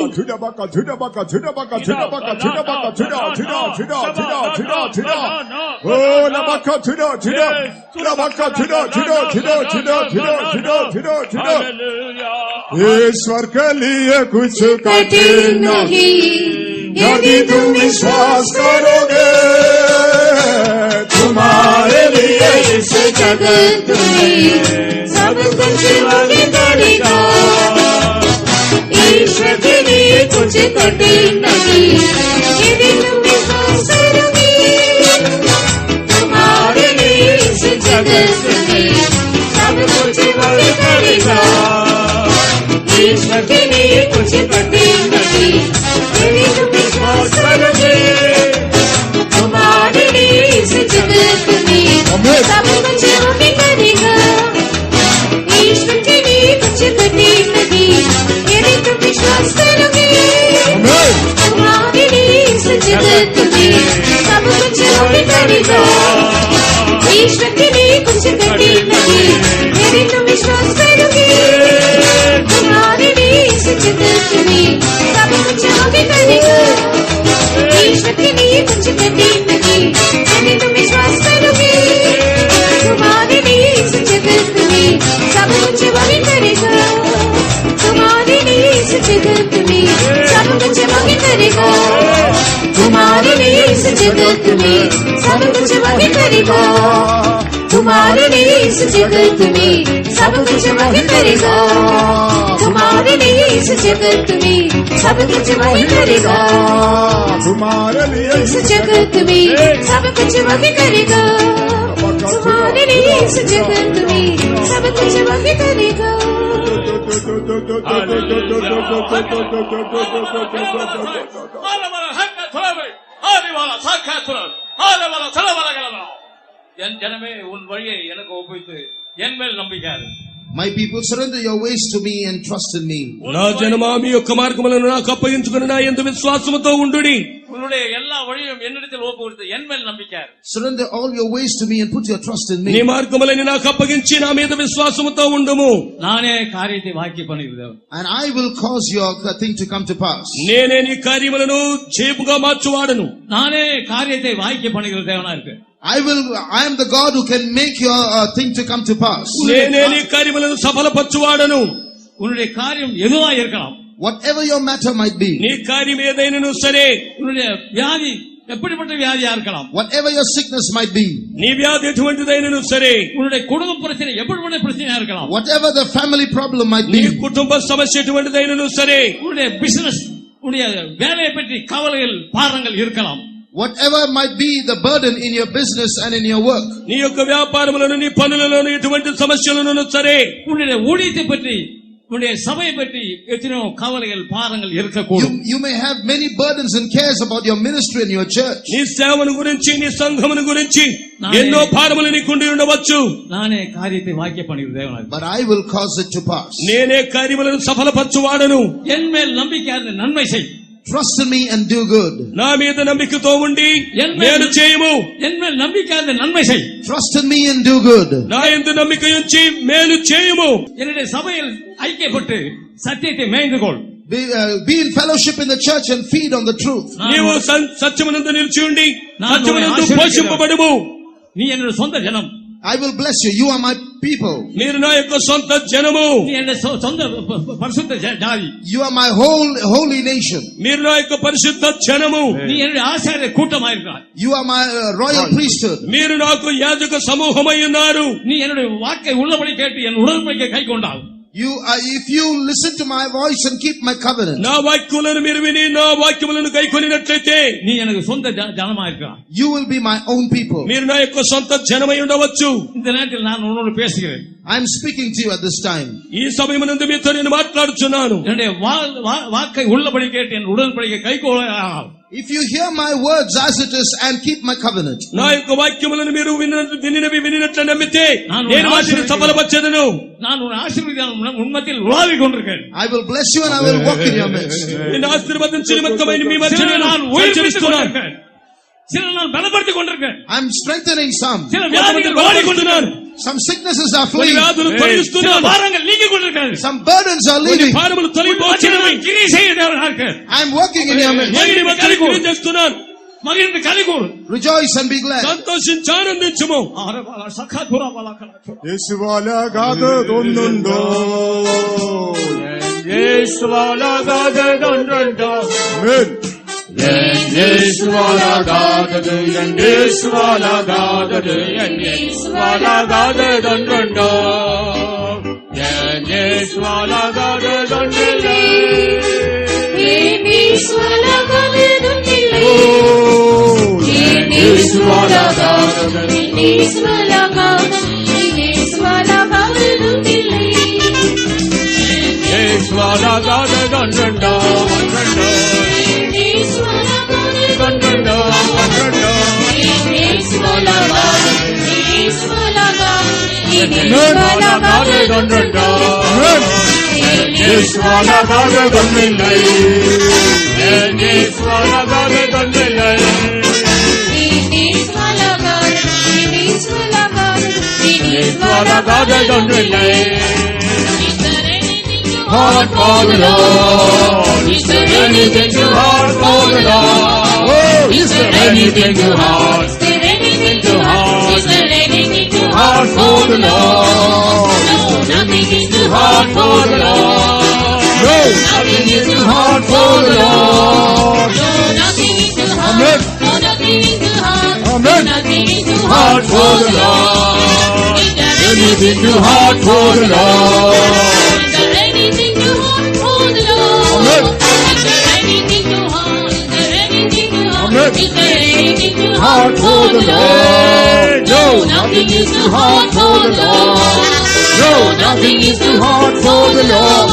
Speaker 1: ईश्वर के लिए कुछ कठिन नहीं यदि तुम विश्वास करोगे तुम्हारे लिए इस जगत में सब कुछ वही करेगा ईश्वर के लिए कुछ कठिन नहीं यदि तुम विश्वास करोगे तुम्हारे लिए इस जगत में सब कुछ वही करेगा ईश्वर के लिए कुछ कठिन नहीं यदि तुम विश्वास करोगे तुम्हारे लिए इस जगत में सब कुछ वही करेगा ईश्वर के लिए कुछ कठिन नहीं यदि तुम विश्वास करोगे तुम्हारे लिए इस जगत में सब कुछ वही करेगा ईश्वर के लिए कुछ कठिन नहीं यदि तुम विश्वास करोगे तुम्हारे लिए इस जगत में सब कुछ वही करेगा ईश्वर के लिए कुछ कठिन नहीं यदि तुम विश्वास करोगे तुम्हारे लिए इस जगत में सब कुछ वही करेगा तुम्हारे लिए इस जगत में सब कुछ वही करेगा तुम्हारे लिए इस जगत में सब कुछ वही करेगा तुम्हारे लिए इस जगत में सब कुछ वही करेगा तुम्हारे लिए इस जगत में सब कुछ वही करेगा तुम्हारे लिए इस जगत में सब कुछ वही करेगा तुम्हारे लिए इस जगत में सब कुछ वही करेगा
Speaker 11: என் ஜனமே உன் வழியை எனக்கு ஒப்புவித்து என் மேல் நம்பிக்காது.
Speaker 10: My people, surrender your ways to me and trust in me.
Speaker 8: నా జనమా మీ యొక్క మార్గములను నాకు అప్పగించుకుని నా యందు విశ్వాసముతో ఉండుడి.
Speaker 11: உன்னுடைய எல்லா வழியும் என்னிடத்தில் ஒப்புவித்து என் மேல் நம்பிக்காது.
Speaker 10: Surrender all your ways to me and put your trust in
Speaker 8: నీ
Speaker 10: me.
Speaker 8: మార్గములను నాకు అప్పగించి నా మీద విశ్వాసముతో ఉండుము.
Speaker 11: நானே காரியத்தை வாக்கி பண்ணுகிறேன்.
Speaker 10: And I will cause your thing to come to pass.
Speaker 8: నేనే నీ కార్యములను జయముగా మార్చువాడను.
Speaker 11: நானே காரியத்தை வாக்கி பண்ணுகிற தேவனா இருக்கு.
Speaker 10: I am the God who can make your thing to come to pass.
Speaker 8: నేనే నీ కార్యములను సఫలపరచువాడను.
Speaker 11: உன்னுடைய காரியம் எதுவா இருக்கலாம்.
Speaker 10: Whatever your matter might be.
Speaker 8: నీ కార్యం ఏదైనను సరే.
Speaker 11: உன்னுடைய வியாதி எப்படிப்பட்ட வியாதியா இருக்கலாம்.
Speaker 10: Whatever your sickness might be.
Speaker 8: నీ వ్యాధి ఎటువంటిదైనను సరే.
Speaker 11: உன்னுடைய குடும்ப பிரச்சனை எப்படிப்பட்ட பிரச்சனையா இருக்கலாம்.
Speaker 10: Whatever the family problem might
Speaker 8: నీ
Speaker 10: be.
Speaker 8: కుటుంబ సమస్య ఎటువంటిదైనను సరే.
Speaker 11: உன்னுடைய பிசினஸ் உன்னுடைய வேலையை பற்றி கவலைகள் பாரங்கள் இருக்கலாம்.
Speaker 10: Whatever might be the burden in your business and in your work.
Speaker 8: నీ యొక్క వ్యాపారములను నీ పనులను ఎటువంటి సమస్యలను సరే.
Speaker 11: உன்னுடைய ஊழியத்தை பற்றி உன்னுடைய சபையை பற்றி எத்தனையோ கவலைகள் பாரங்கள் இருக்கக்கூடும்.
Speaker 10: You may have many burdens and cares about your ministry and your church.
Speaker 8: నీ సేవను గురించి నీ సంఘమును గురించి ఎన్నో భారములు నీకుండి ఉండవచ్చు.
Speaker 11: నానే కార్యத்தை వాక్య பண்ணுகிற தேவனாய்.
Speaker 10: But I will cause it to pass.
Speaker 8: నేనే కార్యములను సఫలపరచువాడను.
Speaker 11: என் மேல் நம்பிக்கையாக நன்மை செய்.
Speaker 10: Trust in me and do good.
Speaker 8: నా మీద నమ్మికతో ఉండి మేలు చేయము.
Speaker 11: என் மேல் நம்பிக்கையாக நன்மை செய்.
Speaker 10: Trust in me and do good.
Speaker 8: నా యందు నమ్మిక ఉంచి మేలు చేయము.
Speaker 11: என்னுடைய சபையில் ஐக்கியப்பட்டு சத்தியத்தை மேய்ந்துகொள்.
Speaker 10: Be in fellowship in the church and feed on the truth.
Speaker 8: నీవు సత్యమునందు నిలిచి ఉండి సత్యమునందు పోషింపబడుము.
Speaker 11: நீ என்னுடைய சொந்த ஜனம்.
Speaker 10: I will bless you. You are my people.
Speaker 8: మీరు నా యొక్క సొంత జనము.
Speaker 11: நீ என்னுடைய சொந்த பரிசுத்த ஜாதி.
Speaker 10: You are my holy nation.
Speaker 8: మీరు నా యొక్క పరిశుద్ధ జనము.
Speaker 11: நீ என்னுடைய ஆசாரிய கூட்டமாய் இருக்கிறாய்.
Speaker 10: You are my royal priesthood.
Speaker 8: మీరు నాకు యాజక సమూహమై ఉన్నారు.
Speaker 11: நீ என்னுடைய வாக்கை உள்ளபடி கேட்டு என் உடன்படிக்கை கைக்கொண்டால்
Speaker 10: If you listen to my voice and keep my covenant,
Speaker 8: నా వాక్యములను మీరు విని నా వాక్యములను గైకొనినట్లయితే
Speaker 11: நீ எனக்கு சொந்த ஜனமா இருக்கலாம்.
Speaker 10: you will be my own people.
Speaker 8: మీరు నా యొక్క సొంత జనమై ఉండవచ్చు.
Speaker 11: இந்த நேரத்தில் நான் உன்னோடு பேசுகிறேன்.
Speaker 10: I am speaking to you at this time.
Speaker 8: ఈ సమయమునందు మీతో నేను మాట్లాడుచున్నాను.
Speaker 11: என்னுடைய வாக்கை உள்ளபடி கேட்டு என் உடன்படிக்கை கைக்கொள்ளாமல்
Speaker 10: If you hear my words as it is and keep my covenant,
Speaker 8: నా యొక్క వాక్యములను మీరు వినినట్లు నమ్మితే నేను వాటిని సఫలపరచెదను.
Speaker 11: நான் உன் ஆசீర్వాదం உன்மத்தில் உலாவிக் கொண்டிருக்கிறேன்.
Speaker 10: I will bless you and I will walk in your midst.
Speaker 8: నిన్ను ఆశీర్వదించు నిమిత్తమై మీ మధ్యలో
Speaker 11: நான்
Speaker 8: సంచరిస్తున్నాను.
Speaker 11: சில நான் பலப்படுத்திக் கொண்டிருக்கிறேன்.
Speaker 10: I am strengthening some.
Speaker 11: சில வியாதிகள்
Speaker 8: వాడికొంటున్నాను.
Speaker 10: Some sicknesses are
Speaker 8: కొన్ని
Speaker 10: fleeing.
Speaker 8: వ్యాధులు తొలగిస్తున్నాను.
Speaker 11: பாரங்கள் நீங்கிக் கொண்டிருக்கிறது.
Speaker 10: Some burdens are
Speaker 8: కొన్ని
Speaker 10: leaving.
Speaker 8: భారములు తొలగిపోతున్నవి.
Speaker 11: கிரியை செய்கிறவனாக இருக்கிறேன்.
Speaker 10: I am working in your midst.
Speaker 8: నేను నీ మధ్యలో క్రియ చేస్తున్నాను.
Speaker 11: மகிழ்ந்து கலிகூர்.
Speaker 10: Rejoice and be glad.
Speaker 8: సంతోషించి ఆనందించుము.
Speaker 2: യേശുവാലാകാതൊന്നുണ്ടോ
Speaker 7: യേശുവാലാകാതൊന്നുണ്ടോ
Speaker 2: ആമേൻ
Speaker 7: യേശുവാലാകാതത് യേശുവാലാകാതത് യേശുവാലാകാതതൊന്നുണ്ടോ യേശുവാലാകാതതൊന്നില്ലേ
Speaker 1: യേശുവാലാകാതൊന്നില്ലേ
Speaker 7: യേശുവാലാകാതതൊന്നുണ്ടോ തൊന്നുണ്ടോ യേശുവാലാകാതതൊന്നുണ്ടോ യേശുവാലാകാതതൊന്നില്ലേ യേശുവാലാകാതതൊന്നില്ലേ യേശുവാലാകാതതൊന്നില്ലേ Hard for the Lord. Is there anything too hard for the Lord? Oh, is there anything too hard? Is there anything too hard? Is there anything too hard for the Lord? No, nothing is too hard for the Lord. No, nothing is too hard for the Lord. No, nothing is too hard. No, nothing is too hard. No, nothing is too hard for the Lord. Is there anything too hard for the Lord? Anything too hard for the Lord? Is there anything too hard? Is there anything too hard? Is there anything too hard for the Lord? No, nothing is too hard for the Lord. No, nothing is too hard for the Lord.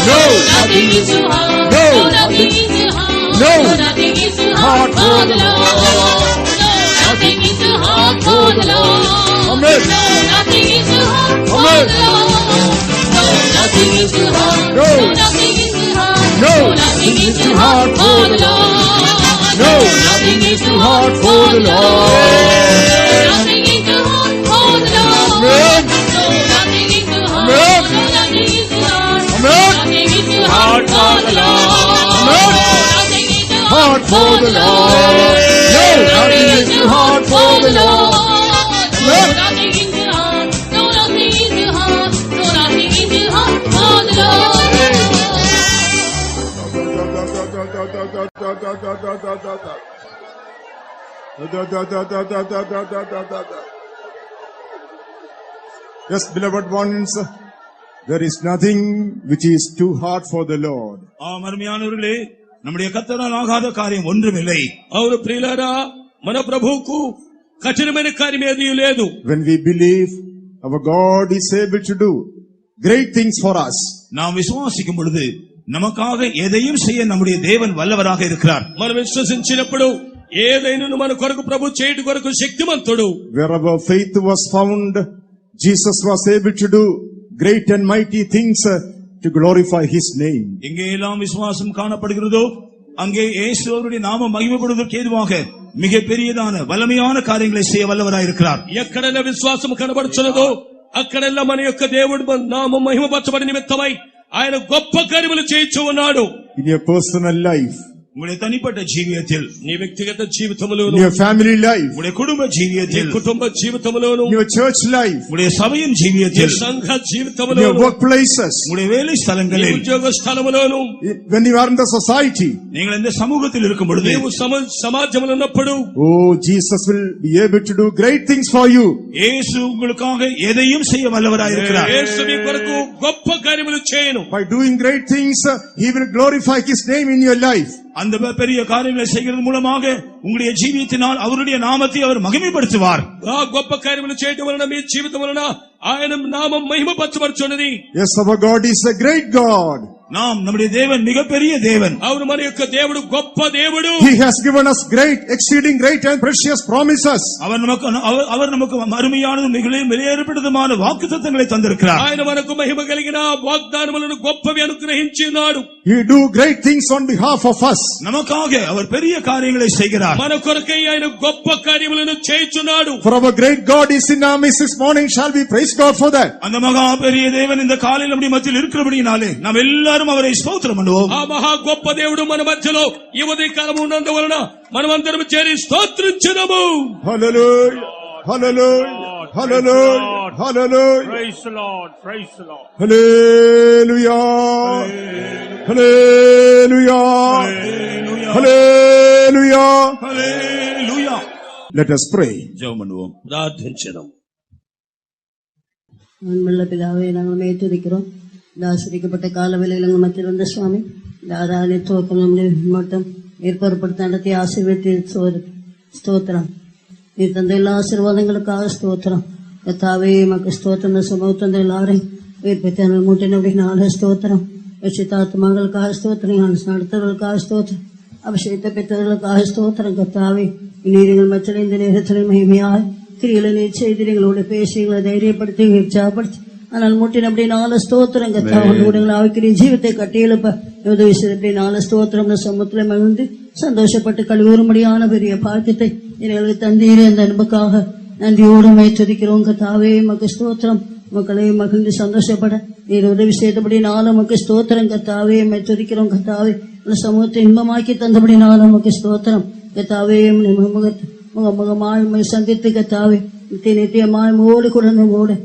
Speaker 7: No, nothing is too hard. No, nothing is too hard. No, nothing is too hard for the Lord. No, nothing is too hard for the Lord. No, nothing is too hard for the Lord. Nothing is too hard. No, nothing is too hard. No, nothing is too hard for the Lord. No, nothing is too hard for the Lord. Nothing is too hard for the Lord. No, nothing is too hard. No, nothing is too hard. Nothing is too hard for the Lord. Nothing is too hard for the Lord. No, nothing is too hard for the Lord. No, nothing is too hard. No, nothing is too hard. No, nothing is too hard for the Lord.
Speaker 2: Yes, beloved ones, there is nothing which is too hard for the Lord.
Speaker 4: ஆம் அருமையானவர்களே, நம்முடைய கர்த்தரால் ஆகாத காரியம் ஒன்றுமில்லை.
Speaker 8: అవును ప్రియులారా, మన ప్రభువుకు కఠినమైన కార్యం ఏదీ లేదు.
Speaker 2: When we believe our God is able to do great things for us,
Speaker 4: நாம் விசுவாசிக்கும் பொழுது நமக்காக எதையும் செய்ய நம்முடைய தேவன் வல்லவராக இருக்கிறார்.
Speaker 8: మనం విశ్వసించినప్పుడు ఏదైనా మన కొరకు ప్రభు చేయటి కొరకు శక్తిమంతుడు.
Speaker 2: wherever faith was found, Jesus was able to do great and mighty things to glorify His name.
Speaker 4: எங்கே எல்லாம் விசுவாசம் காணப்படுகிறதோ அங்கே இயேசு அவருடைய நாமம் மகிமைப்படுவதற்கு ஏதுவாக மிக பெரியதான வல்லமையான காரியங்களை செய்ய வல்லவராய் இருக்கிறார்.
Speaker 8: ఎక్కడైనా విశ్వాసం కనబడుచున్నదో అక్కడెల్లా మన యొక్క దేవుడు నామం మహిమపరచబడి నిమిత్తమై ఆయన గొప్ప కార్యములు చేయించు ఉన్నాడు.
Speaker 2: In your personal life,
Speaker 4: உங்களுடைய தனிப்பட்ட ஜீவியத்தில்,
Speaker 8: నీ వ్యక్తిగత
Speaker 2: in
Speaker 8: జీవితంలోను,
Speaker 2: your family life,
Speaker 4: உங்களுடைய குடும்ப
Speaker 8: నీ
Speaker 4: ஜீவியத்தில்,
Speaker 8: కుటుంబ జీవితంలోను,
Speaker 2: in your church life,
Speaker 4: உங்களுடைய சபையின்
Speaker 8: నీ
Speaker 4: ஜீவியத்தில்,
Speaker 8: సంఘ
Speaker 2: in your
Speaker 8: జీవితంలోను,
Speaker 2: workplaces,
Speaker 4: உங்களுடைய வேலை
Speaker 8: నీ
Speaker 4: ஸ்தலங்களில்,
Speaker 8: ఉద్యోగ స్థలములోను,
Speaker 2: when you are in the society.
Speaker 4: நீங்கள் இந்த சமூகத்தில் இருக்கும் பொழுது
Speaker 8: నీవు సమాజంలో ఉన్నప్పుడు
Speaker 2: Oh, Jesus will be able to do great things for you.
Speaker 4: இயேசு உங்களுக்காக எதையும் செய்ய வல்லவராயிருக்கிறார்.
Speaker 8: యేసు నీ కొరకు గొప్ప కార్యములు చేయను.
Speaker 2: By doing great things, He will glorify His name in your life.
Speaker 4: அந்த பெரிய காரியங்களை செய்கிறது மூலமாக உங்களுடைய ஜீவியத்தினால் அவருடைய நாமத்தை அவர் மகிமைப்படுத்துவார்.
Speaker 8: ఆ గొప్ప కార్యములు చేయడం వలన మీ జీవితం వలన ఆయన నామం మహిమపరచబడుచున్నది.
Speaker 2: Yes, our God is a great God.
Speaker 4: நாம் நம்முடைய தேவன் மிகப்பெரிய தேவன்.
Speaker 8: అవును, మన యొక్క దేవుడు గొప్ప దేవుడు.
Speaker 2: He has given us great, exceeding great and precious promises.
Speaker 4: அவர் நமக்கு அருமையானதும் மிகவும் வெளியேறப்பட்டதுமான வாக்குத்தத்தங்களை தந்திருக்கிறார்.
Speaker 8: ఆయన మనకు మహిమ కలిగిన వాగ్దానములను గొప్పవి అనుగ్రహించి ఉన్నాడు.
Speaker 2: He do great things on behalf of us.
Speaker 4: நமக்காக அவர் பெரிய காரியங்களை செய்கிறார்.
Speaker 8: మన కొరకై ఆయన గొప్ప కార్యములను చేయుచున్నాడు.
Speaker 2: For our great God is in our midst this morning, shall we praise God for that?
Speaker 4: அந்த மகா பெரிய தேவன் இந்த காலையில் நம்முடைய மத்தியில் இருக்கிறபடியாலே நாம் எல்லாரும் அவரை ஸ்தோத்திரம் பண்ணுவோம்.
Speaker 8: ఆ మహా గొప్ప దేవుడు మన మధ్యలో ఈ ఉదయకాలం ఉన్నందువలన మనమందరం చేరి స్తోత్రించుదాము.
Speaker 2: Hallelujah, hallelujah, hallelujah, hallelujah.
Speaker 11: Praise the Lord, praise the Lord.
Speaker 2: Hallelujah, hallelujah, hallelujah.
Speaker 4: Hallelujah.
Speaker 2: Let us pray.
Speaker 4: ஜெபம் பண்ணுவோம்.
Speaker 8: ప్రార్థించడం.
Speaker 12: அன்புள்ள பிதாவே, நாங்கள் மேய்த்திருக்கிறோம். இந்த ஆசிரிக்கப்பட்ட காலவேளையில் எங்கள் மத்தியில் வந்த சுவாமி, இந்த ஆராதனை துவக்கம் மட்டும் ஏற்படுத்த நடத்தி ஆசீர்வதித்து ஸ்தோத்திரம். நீ தந்த எல்லா ஆசீர்வாதங்களுக்காக ஸ்தோத்திரம். கர்த்தாவே, மக்கு ஸ்தோத்திரம். இந்த சமூகத்தந்த எல்லாரையும் உயிர்ப்பித்த மூட்டினுடைய ஸ்தோத்திரம். ரட்சித்தாத்மாக்களுக்காக ஸ்தோத்திரம். நடத்தவர்களுக்காக ஸ்தோத்திரம். அபிஷேகத்தை பெற்றவர்களுக்காக ஸ்தோத்திரம். கர்த்தாவே, நீர்கள் மற்ற இந்த நேரத்தில் மகிமையாய் கிரிகளை நீர் செய்து எங்களோட பேசி எங்களை தைரியப்படுத்தி உற்சாகப்படுத்தி ஆனால் முட்டின் அப்படி 4 ஸ்தோத்திரம் கத்தாவோடு ஆவிக்கிற ஜீவத்தை கட்டியெழுப்ப உதவி செய்து அப்படி 4 ஸ்தோத்திரம் சமூகத்தில் மகிழ்ந்து சந்தோஷப்பட்டு கழுவுறும்படியான பெரிய பாக்கியத்தை எங்களுக்கு தந்தீரே. அந்த அன்புக்காக நன்றியோடு துதிக்கிறோம். கத்தாவே, மக்கு ஸ்தோத்திரம். மக்களை மகிழ்ந்து சந்தோஷப்பட நீர் உதவி செய்தபடி 4 மக்கு ஸ்தோத்திரம். கத்தாவே, துதிக்கிறோம். கத்தாவே, அந்த சமூகத்தை இன்பமாக்கி தந்தபடி 4 மக்கு ஸ்தோத்திரம். கத்தாவே, முகமாய் சந்தித்து கத்தாவே நித்தியமாய் மோடு குழந்தையோடு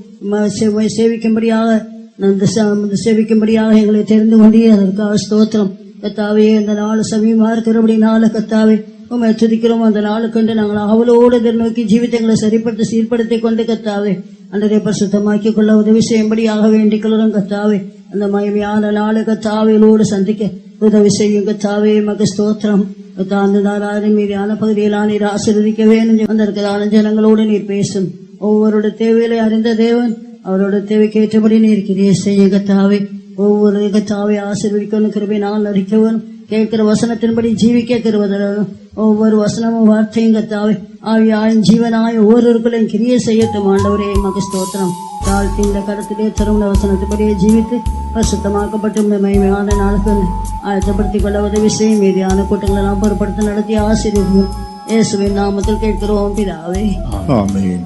Speaker 12: சேவிக்கும்படியாக எங்களை தெரிந்து கொண்டே அதற்காக ஸ்தோத்திரம். கத்தாவே, அந்த நாள் சமீபமா இருக்கிறபடி நாள கத்தாவே உண்மை துதிக்கிறோம். அந்த நாளுக்கண்டு நாங்கள் அவளோடு எதிர்நோக்கி ஜீவித்தங்களை சரிப்படுத்தி சீர்படுத்திக் கொண்டு கத்தாவே அன்றரை பரிசுத்தமாக்கிக் கொள்ள உதவி செய்யும்படியாக வேண்டிக் கொள்ளும். கத்தாவே, அந்த மகிமையான நாளு கத்தாவையோடு சந்திக்க உதவி செய்யும். கத்தாவே, மக ஸ்தோத்திரம். மீதியான பகுதியிலாம் நீர் ஆசீர்வதிக்க வேண்டும். வந்திருக்கிறதான ஜனங்களோடு நீர் பேசும். ஒவ்வொருடைய தேவைகளை அறிந்த தேவன் அவரோட தேவைக்கு ஏற்றபடி நீர் கிரியை செய்ய. கத்தாவே, ஒவ்வொரு கத்தாவை ஆசீர்வதிக்கணும். கிருபை நாள் அறிக்கவும் கேட்கிற வசனத்தின்படி ஜீவிக்க கிருபதரணும். ஒவ்வொரு வசனமும் வார்த்தையும் கத்தாவே ஆவியாயும் ஜீவனாய் ஒவ்வொருவர்களையும் கிரியை செய்யட்டும். ஆண்டவரே, மக ஸ்தோத்திரம். தாழ்த்தி இந்த கடத்திலே தரும் வசனத்தின்படியே ஜீவித்து பரிசுத்தமாக்கப்பட்டு மகிமையான நாளுக்கு ஆயத்தப்படுத்திக் கொள்ள உதவி செய்யும். மீதியான கூட்டங்களை நாம் பொருட்படுத்த நடத்தி ஆசீர்வதியும். இயேசுவின் நாமத்தில் கேட்கிறோம் பிதாவே.
Speaker 2: Amen.